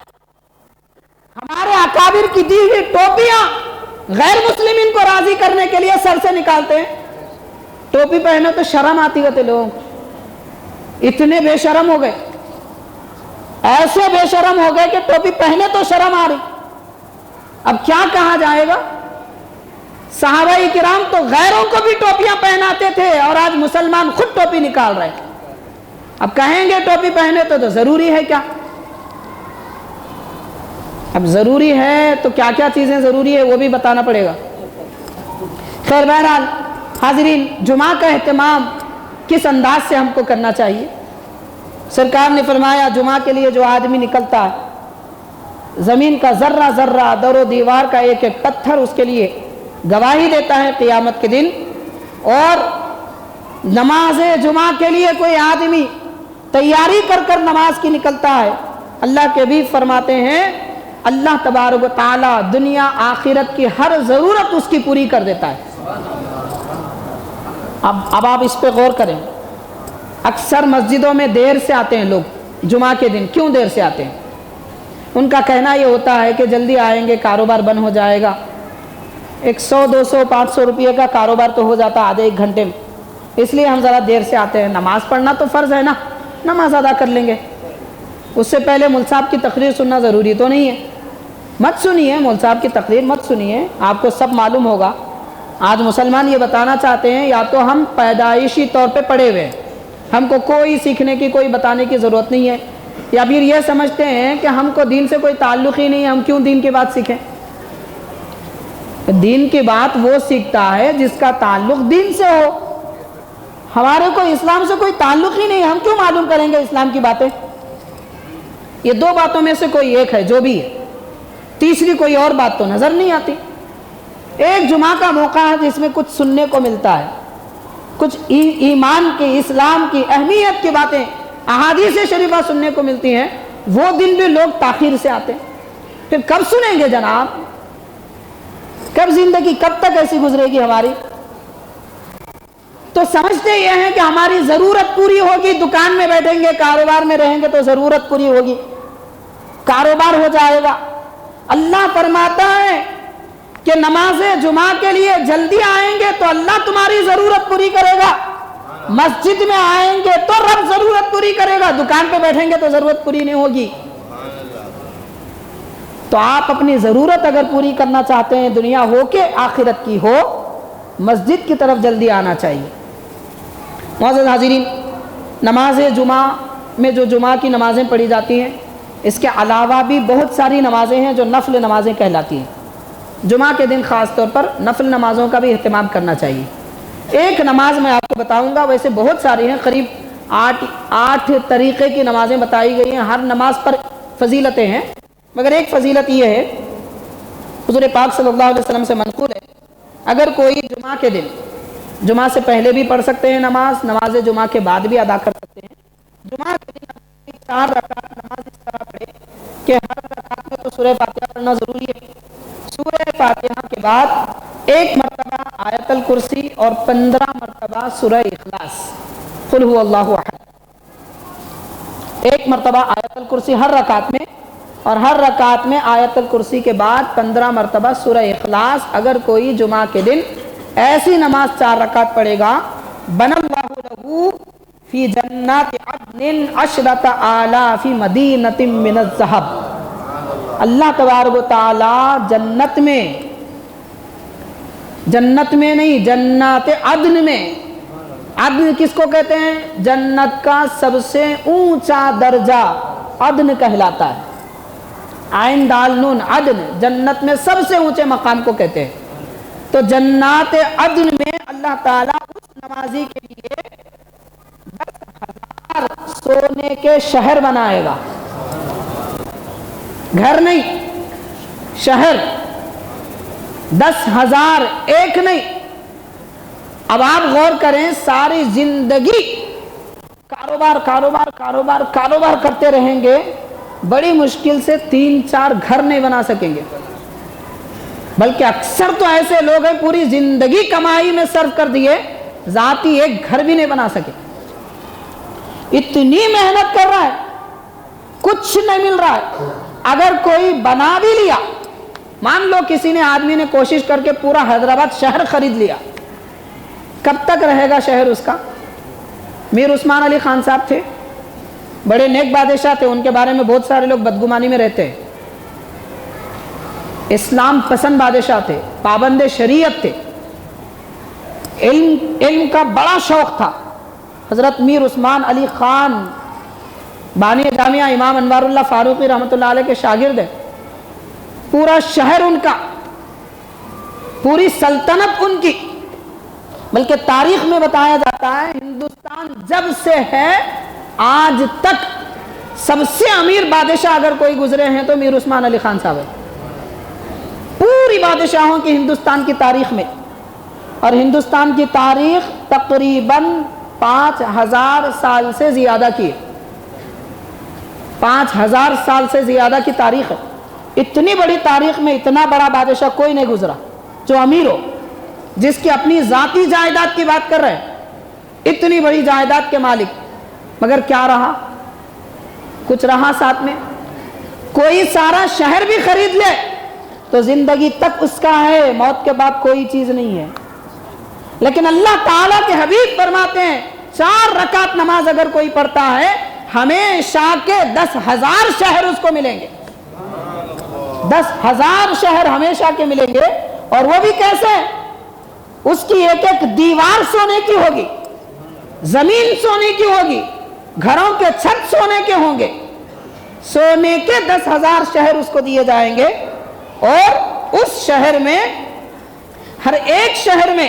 ہمارے اکابر کی دی ہوئی ٹوپیاں غیر مسلمین کو راضی کرنے کے لیے سر سے نکالتے ہیں، ٹوپی پہنے تو شرم آتی ہوتے لوگوں کو، اتنے بے شرم ہو گئے، ایسے بے شرم ہو گئے کہ ٹوپی پہنے تو شرم آ رہی، اب کیا کہا جائے گا؟ صحابہ کرام تو غیروں کو بھی ٹوپیاں پہناتے تھے، اور آج مسلمان خود ٹوپی نکال رہے ہیں، اب کہیں گے ٹوپی پہنے تو ضروری ہے کیا؟ اب ضروری ہے تو کیا کیا چیزیں ضروری ہے وہ بھی بتانا پڑے گا۔ خیر بہرحال حاضرین، جمعہ کا اہتمام کس انداز سے ہم کو کرنا چاہیے؟ سرکار نے فرمایا جمعہ کے لیے جو آدمی نکلتا ہے، زمین کا ذرہ ذرہ، در و دیوار کا ایک ایک پتھر اس کے لیے گواہی دیتا ہے قیامت کے دن، اور نماز جمعہ کے لیے کوئی آدمی تیاری کر نماز کی نکلتا ہے، اللہ کے بھی فرماتے ہیں اللہ تبارک و تعالی دنیا آخرت کی ہر ضرورت اس کی پوری کر دیتا ہے۔ اب آپ اس پہ غور کریں، اکثر مسجدوں میں دیر سے آتے ہیں لوگ جمعہ کے دن، کیوں دیر سے آتے ہیں؟ ان کا کہنا یہ ہوتا ہے کہ جلدی آئیں گے کاروبار بند ہو جائے گا، 100 200 500 روپے کا کاروبار تو ہو جاتا آدھے ایک گھنٹے میں، اس لیے ہم ذرا دیر سے آتے ہیں، نماز پڑھنا تو فرض ہے نا، نماز ادا کر لیں گے، اس سے پہلے مول صاحب کی تقریر سننا ضروری تو نہیں ہے، مت سنیے مول صاحب کی تقریر، مت سنیے، آپ کو سب معلوم ہوگا۔ آج مسلمان یہ بتانا چاہتے ہیں یا تو ہم پیدائشی طور پہ پڑے ہوئے ہیں، ہم کو کوئی سیکھنے کی کوئی بتانے کی ضرورت نہیں ہے، یا پھر یہ سمجھتے ہیں کہ ہم کو دین سے کوئی تعلق ہی نہیں ہے، ہم کیوں دین کی بات سیکھیں۔ دین کی بات وہ سیکھتا ہے جس کا تعلق دین سے ہو۔ ہمارے کو اسلام سے کوئی تعلق ہی نہیں ہے، ہم کیوں معلوم کریں گے اسلام کی باتیں؟ یہ دو باتوں میں سے کوئی ایک ہے جو بھی ہے، تیسری کوئی اور بات تو نظر نہیں آتی۔ ایک جمعہ کا موقع ہے جس میں کچھ سننے کو ملتا ہے، کچھ ایمان کی، اسلام کی اہمیت کی باتیں احادیث شریفہ سننے کو ملتی ہیں، وہ دن بھی لوگ تاخیر سے آتے ہیں۔ پھر کب سنیں گے جناب؟ کب زندگی کب تک ایسی گزرے گی ہماری؟ تو سمجھتے یہ ہیں کہ ہماری ضرورت پوری ہوگی، دکان میں بیٹھیں گے، کاروبار میں رہیں گے تو ضرورت پوری ہوگی، کاروبار ہو جائے گا۔ اللہ فرماتا ہے کہ نماز جمعہ کے لیے جلدی آئیں گے تو اللہ تمہاری ضرورت پوری کرے گا، مسجد میں آئیں گے تو رب ضرورت پوری کرے گا، دکان پہ بیٹھیں گے تو ضرورت پوری نہیں ہوگی۔ تو آپ اپنی ضرورت اگر پوری کرنا چاہتے ہیں، دنیا ہو کے آخرت کی ہو، مسجد کی طرف جلدی آنا چاہیے۔ معزز حاضرین، نماز جمعہ میں جو جمعہ کی نمازیں پڑھی جاتی ہیں، اس کے علاوہ بھی بہت ساری نمازیں ہیں جو نفل نمازیں کہلاتی ہیں۔ جمعہ کے دن خاص طور پر نفل نمازوں کا بھی اہتمام کرنا چاہیے۔ ایک نماز میں آپ کو بتاؤں گا، ویسے بہت ساری ہیں، قریب آٹھ طریقے کی نمازیں بتائی گئی ہیں، ہر نماز پر فضیلتیں ہیں، مگر ایک فضیلت یہ ہے، حضور پاک صلی اللہ علیہ وسلم سے منقول ہے، اگر کوئی جمعہ کے دن، جمعہ سے پہلے بھی پڑھ سکتے ہیں نماز جمعہ کے بعد بھی ادا کر سکتے ہیں، جمعہ کے دن 4 رکعت نماز اس طرح پڑھے کہ ہر رکعت میں تو سورہ فاتحہ پڑھنا ضروری ہے، سورہ فاتحہ کے بعد 1 مرتبہ آیت الکرسی اور 15 مرتبہ سورہ اخلاص، قل هو اللہ احد، 1 مرتبہ آیت الکرسی ہر رکعت میں، اور ہر رکعت میں آیت الکرسی کے بعد 15 مرتبہ سورہ اخلاص۔ اگر کوئی جمعہ کے دن ایسی نماز 4 رکعت پڑھے گا، بن اللہ لہو فی جنات عدن 10 آلاف مدینۃ من الذہب، اللہ تبارک و تعالی جنت میں نہیں، جنات عدن میں، عدن کس کو کہتے ہیں؟ جنت کا سب سے اونچا درجہ عدن کہلاتا ہے، عین دال نون عدن، جنت میں سب سے اونچے مقام کو کہتے ہیں۔ تو جنات عدن میں اللہ تعالیٰ اس نمازی کے لیے 10,000 سونے کے شہر بنائے گا، گھر نہیں، شہر، 10,000 ایک نہیں۔ اب آپ غور کریں، ساری زندگی کاروبار کرتے رہیں گے، بڑی مشکل سے 3-4 گھر نہیں بنا سکیں گے، بلکہ اکثر تو ایسے لوگ ہیں پوری زندگی کمائی میں صرف کر دیے، ذاتی ایک گھر بھی نہیں بنا سکے۔ اتنی محنت کر رہا ہے، کچھ نہیں مل رہا ہے۔ اگر کوئی بنا بھی لیا، مان لو کسی آدمی نے کوشش کر کے پورا حیدرآباد شہر خرید لیا، کب تک رہے گا شہر اس کا؟ میر عثمان علی خان صاحب تھے، بڑے نیک بادشاہ تھے، ان کے بارے میں بہت سارے لوگ بدگمانی میں رہتے ہیں، اسلام پسند بادشاہ تھے، پابند شریعت تھے، علم کا بڑا شوق تھا۔ حضرت میر عثمان علی خان بانی جامعہ امام انوار اللہ فاروقی رحمۃ اللہ علیہ کے شاگرد ہیں، پورا شہر ان کا، پوری سلطنت ان کی، بلکہ تاریخ میں بتایا جاتا ہے ہندوستان جب سے ہے آج تک سب سے امیر بادشاہ اگر کوئی گزرے ہیں تو میر عثمان علی خان صاحب ہے، پوری بادشاہوں کی ہندوستان کی تاریخ میں۔ اور ہندوستان کی تاریخ تقریباً 5,000 سال سے زیادہ کی ہے، 5,000 سال سے زیادہ کی تاریخ ہے۔ اتنی بڑی تاریخ میں اتنا بڑا بادشاہ کوئی نہیں گزرا جو امیر ہو، جس کی اپنی ذاتی جائیداد کی بات کر رہے ہیں، اتنی بڑی جائیداد کے مالک، مگر کیا رہا؟ کچھ رہا ساتھ میں؟ کوئی سارا شہر بھی خرید لے تو زندگی تک اس کا ہے، موت کے بعد کوئی چیز نہیں ہے۔ لیکن اللہ تعالیٰ کے حبیب فرماتے ہیں 4 رکعت نماز اگر کوئی پڑھتا ہے، ہمیشہ کے 10,000 شہر اس کو ملیں گے۔ 10,000 شہر ہمیشہ کے ملیں گے، اور وہ بھی کیسے؟ اس کی ایک ایک دیوار سونے کی ہوگی، زمین سونے کی ہوگی، گھروں کے چھت سونے کے ہوں گے، سونے کے 10,000 شہر اس کو دیے جائیں گے، اور اس شہر میں ہر ایک شہر میں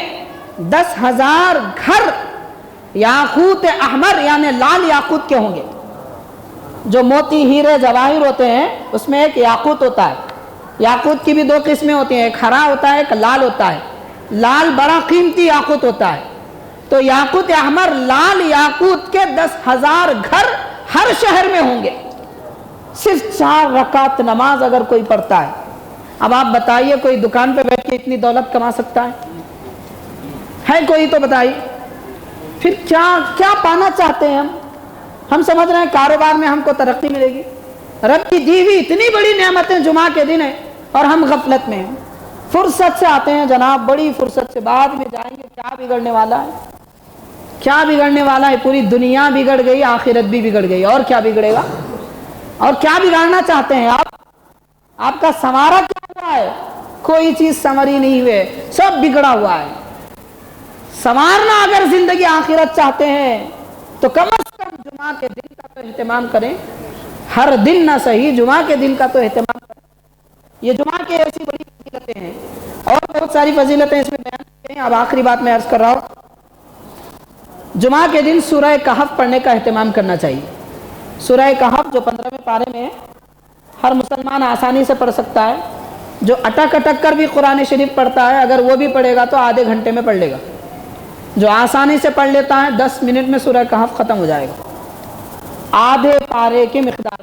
10,000 گھر یاقوت احمر یعنی لال یاقوت کے ہوں گے۔ جو موتی ہیرے جواہر ہوتے ہیں اس میں ایک یاقوت ہوتا ہے، یاقوت کی بھی 2 قسمیں ہوتی ہیں، ایک ہرا ہوتا ہے، ایک لال ہوتا ہے۔ لال بڑا قیمتی یاقوت ہوتا ہے، تو یاقوت احمر لال یاقوت کے 10,000 گھر ہر شہر میں ہوں گے، صرف 4 رکعت نماز اگر کوئی پڑھتا ہے۔ اب آپ بتائیے کوئی دکان پہ بیٹھ کے اتنی دولت کما سکتا ہے کوئی؟ تو بتائیے پھر کیا پانا چاہتے ہیں ہم سمجھ رہے ہیں کاروبار میں ہم کو ترقی ملے گی؟ رب کی دی ہوئی اتنی بڑی نعمتیں جمعہ کے دن ہیں اور ہم غفلت میں ہیں، فرصت سے آتے ہیں جناب، بڑی فرصت سے، بعد میں جائیں گے۔ کیا بگڑنے والا ہے؟ کیا بگڑنے والا ہے؟ پوری دنیا بگڑ گئی، آخرت بھی بگڑ گئی، اور کیا بگڑے گا؟ اور کیا بگاڑنا چاہتے ہیں آپ کا سنوارا کیا ہوا ہے؟ کوئی چیز سنوری نہیں ہوئے، سب بگڑا ہوا ہے۔ سنوارنا اگر زندگی آخرت چاہتے ہیں تو کم از کم جمعہ کے دن کا تو اہتمام کریں، ہر دن نہ صحیح، جمعہ کے دن کا تو اہتمام کریں۔ یہ جمعہ کی ایسی بڑی فضیلتیں ہیں، اور بہت ساری فضیلتیں اس میں بیان کریں۔ اب آخری بات میں عرض کر رہا ہوں، جمعہ کے دن سورہ کہف پڑھنے کا اہتمام کرنا چاہیے۔ سورہ کہف جو 15ویں پارے میں ہے، ہر مسلمان آسانی سے پڑھ سکتا ہے۔ جو اٹک اٹک کر بھی قرآن شریف پڑھتا ہے، اگر وہ بھی پڑھے گا تو آدھے گھنٹے میں پڑھ لے گا۔ جو آسانی سے پڑھ لیتا ہے 10 منٹ میں سورہ کہف ختم ہو جائے گا، آدھے پارے کی مقدار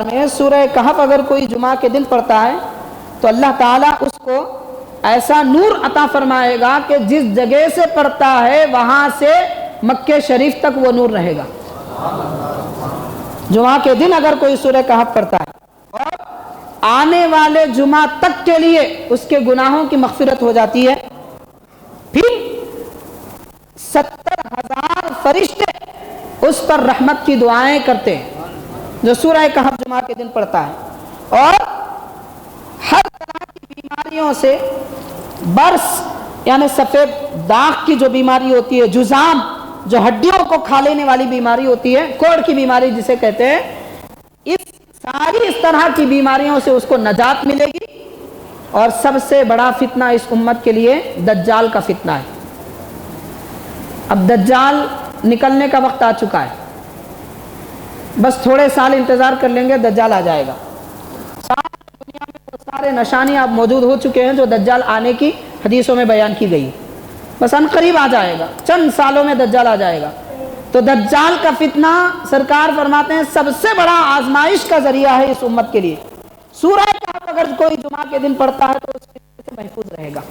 میں سورہ کہف اگر کوئی جمعہ کے دن پڑھتا ہے تو اللہ تعالیٰ اس کو ایسا نور عطا فرمائے گا کہ جس جگہ سے پڑھتا ہے وہاں سے مکہ شریف تک وہ نور رہے گا۔ جمعہ کے دن اگر کوئی سورہ کہف پڑھتا ہے اور آنے والے جمعہ تک کے لیے اس کے گناہوں کی مغفرت ہو جاتی ہے، پھر 70,000 فرشتے اس پر رحمت کی دعائیں کرتے ہیں جو سورہ کہف جمعہ کے دن پڑھتا ہے، اور ہر طرح کی بیماریوں سے، برس یعنی سفید داغ کی جو بیماری ہوتی ہے، جذام جو ہڈیوں کو کھا لینے والی بیماری ہوتی ہے، کوڑ کی بیماری جسے کہتے ہیں، اس طرح کی بیماریوں سے اس کو نجات ملے گی۔ اور سب سے بڑا فتنہ اس امت کے لیے دجال کا فتنہ ہے۔ اب دجال نکلنے کا وقت آ چکا ہے، بس تھوڑے سال انتظار کر لیں گے، دجال آ جائے گا۔ ساری دنیا میں سارے نشانی اب موجود ہو چکے ہیں جو دجال آنے کی حدیثوں میں بیان کی گئی، بس ان قریب آ جائے گا، چند سالوں میں دجال آ جائے گا۔ تو دجال کا فتنہ سرکار فرماتے ہیں سب سے بڑا آزمائش کا ذریعہ ہے اس امت کے لیے۔ سورہ کہف اگر کوئی جمعہ کے دن پڑھتا ہے تو اس فتنے سے محفوظ رہے گا۔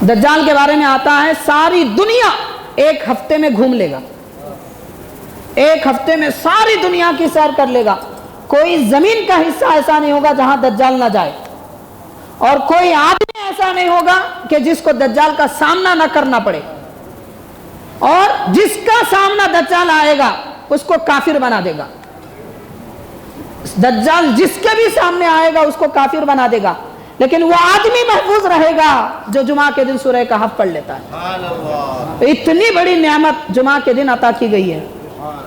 دجال کے بارے میں آتا ہے ساری دنیا ایک ہفتے میں گھوم لے گا، ایک ہفتے میں ساری دنیا کی سیر کر لے گا، کوئی زمین کا حصہ ایسا نہیں ہوگا جہاں دجال نہ جائے، اور کوئی آدمی ایسا نہیں ہوگا کہ جس کو دجال کا سامنا نہ کرنا پڑے، اور جس کا سامنا دجال آئے گا اس کو کافر بنا دے گا۔ دجال جس کے بھی سامنے آئے گا اس کو کافر بنا دے گا، لیکن وہ آدمی محفوظ رہے گا جو جمعہ کے دن سورہ کہف پڑھ لیتا ہے۔ اتنی بڑی نعمت جمعہ کے دن عطا کی گئی ہے،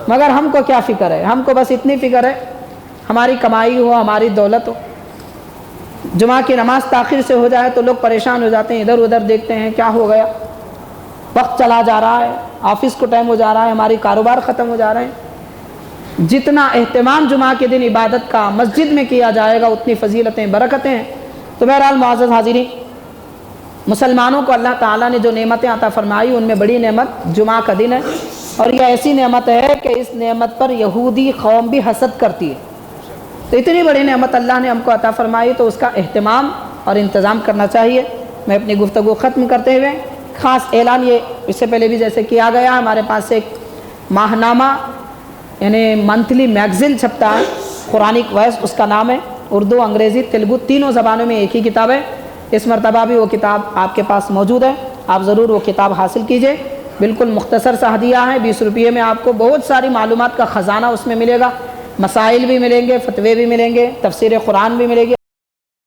مگر ہم کو کیا فکر ہے؟ ہم کو بس اتنی فکر ہے ہماری کمائی ہو، ہماری دولت ہو۔ جمعہ کی نماز تاخیر سے ہو جائے تو لوگ پریشان ہو جاتے ہیں، ادھر ادھر دیکھتے ہیں کیا ہو گیا، وقت چلا جا رہا ہے، آفس کو ٹائم ہو جا رہا ہے، ہماری کاروبار ختم ہو جا رہے ہیں۔ جتنا اہتمام جمعہ کے دن عبادت کا مسجد میں کیا جائے گا اتنی فضیلتیں، برکتیں ہیں۔ تو بہرحال معزز حاضرین، مسلمانوں کو اللہ تعالیٰ نے جو نعمتیں عطا فرمائی ان میں بڑی نعمت جمعہ کا دن ہے، اور یہ ایسی نعمت ہے کہ اس نعمت پر یہودی قوم بھی حسد کرتی ہے۔ تو اتنی بڑی نعمت اللہ نے ہم کو عطا فرمائی تو اس کا اہتمام اور انتظام کرنا چاہیے۔ میں اپنی گفتگو ختم کرتے ہوئے خاص اعلان، یہ اس سے پہلے بھی جیسے کیا گیا، ہمارے پاس ایک ماہنامہ یعنی منتھلی میگزین چھپتا ہے، قرآنک وائس اس کا نام ہے، اردو، انگریزی، تیلگو تینوں زبانوں میں ایک ہی کتاب ہے۔ اس مرتبہ بھی وہ کتاب آپ کے پاس موجود ہے، آپ ضرور وہ کتاب حاصل کیجئے۔ بالکل مختصر سا ہدیہ ہے، 20 روپئے میں آپ کو بہت ساری معلومات کا خزانہ اس میں ملے گا۔ مسائل بھی ملیں گے، فتوے بھی ملیں گے، تفسیر قرآن بھی ملے گی.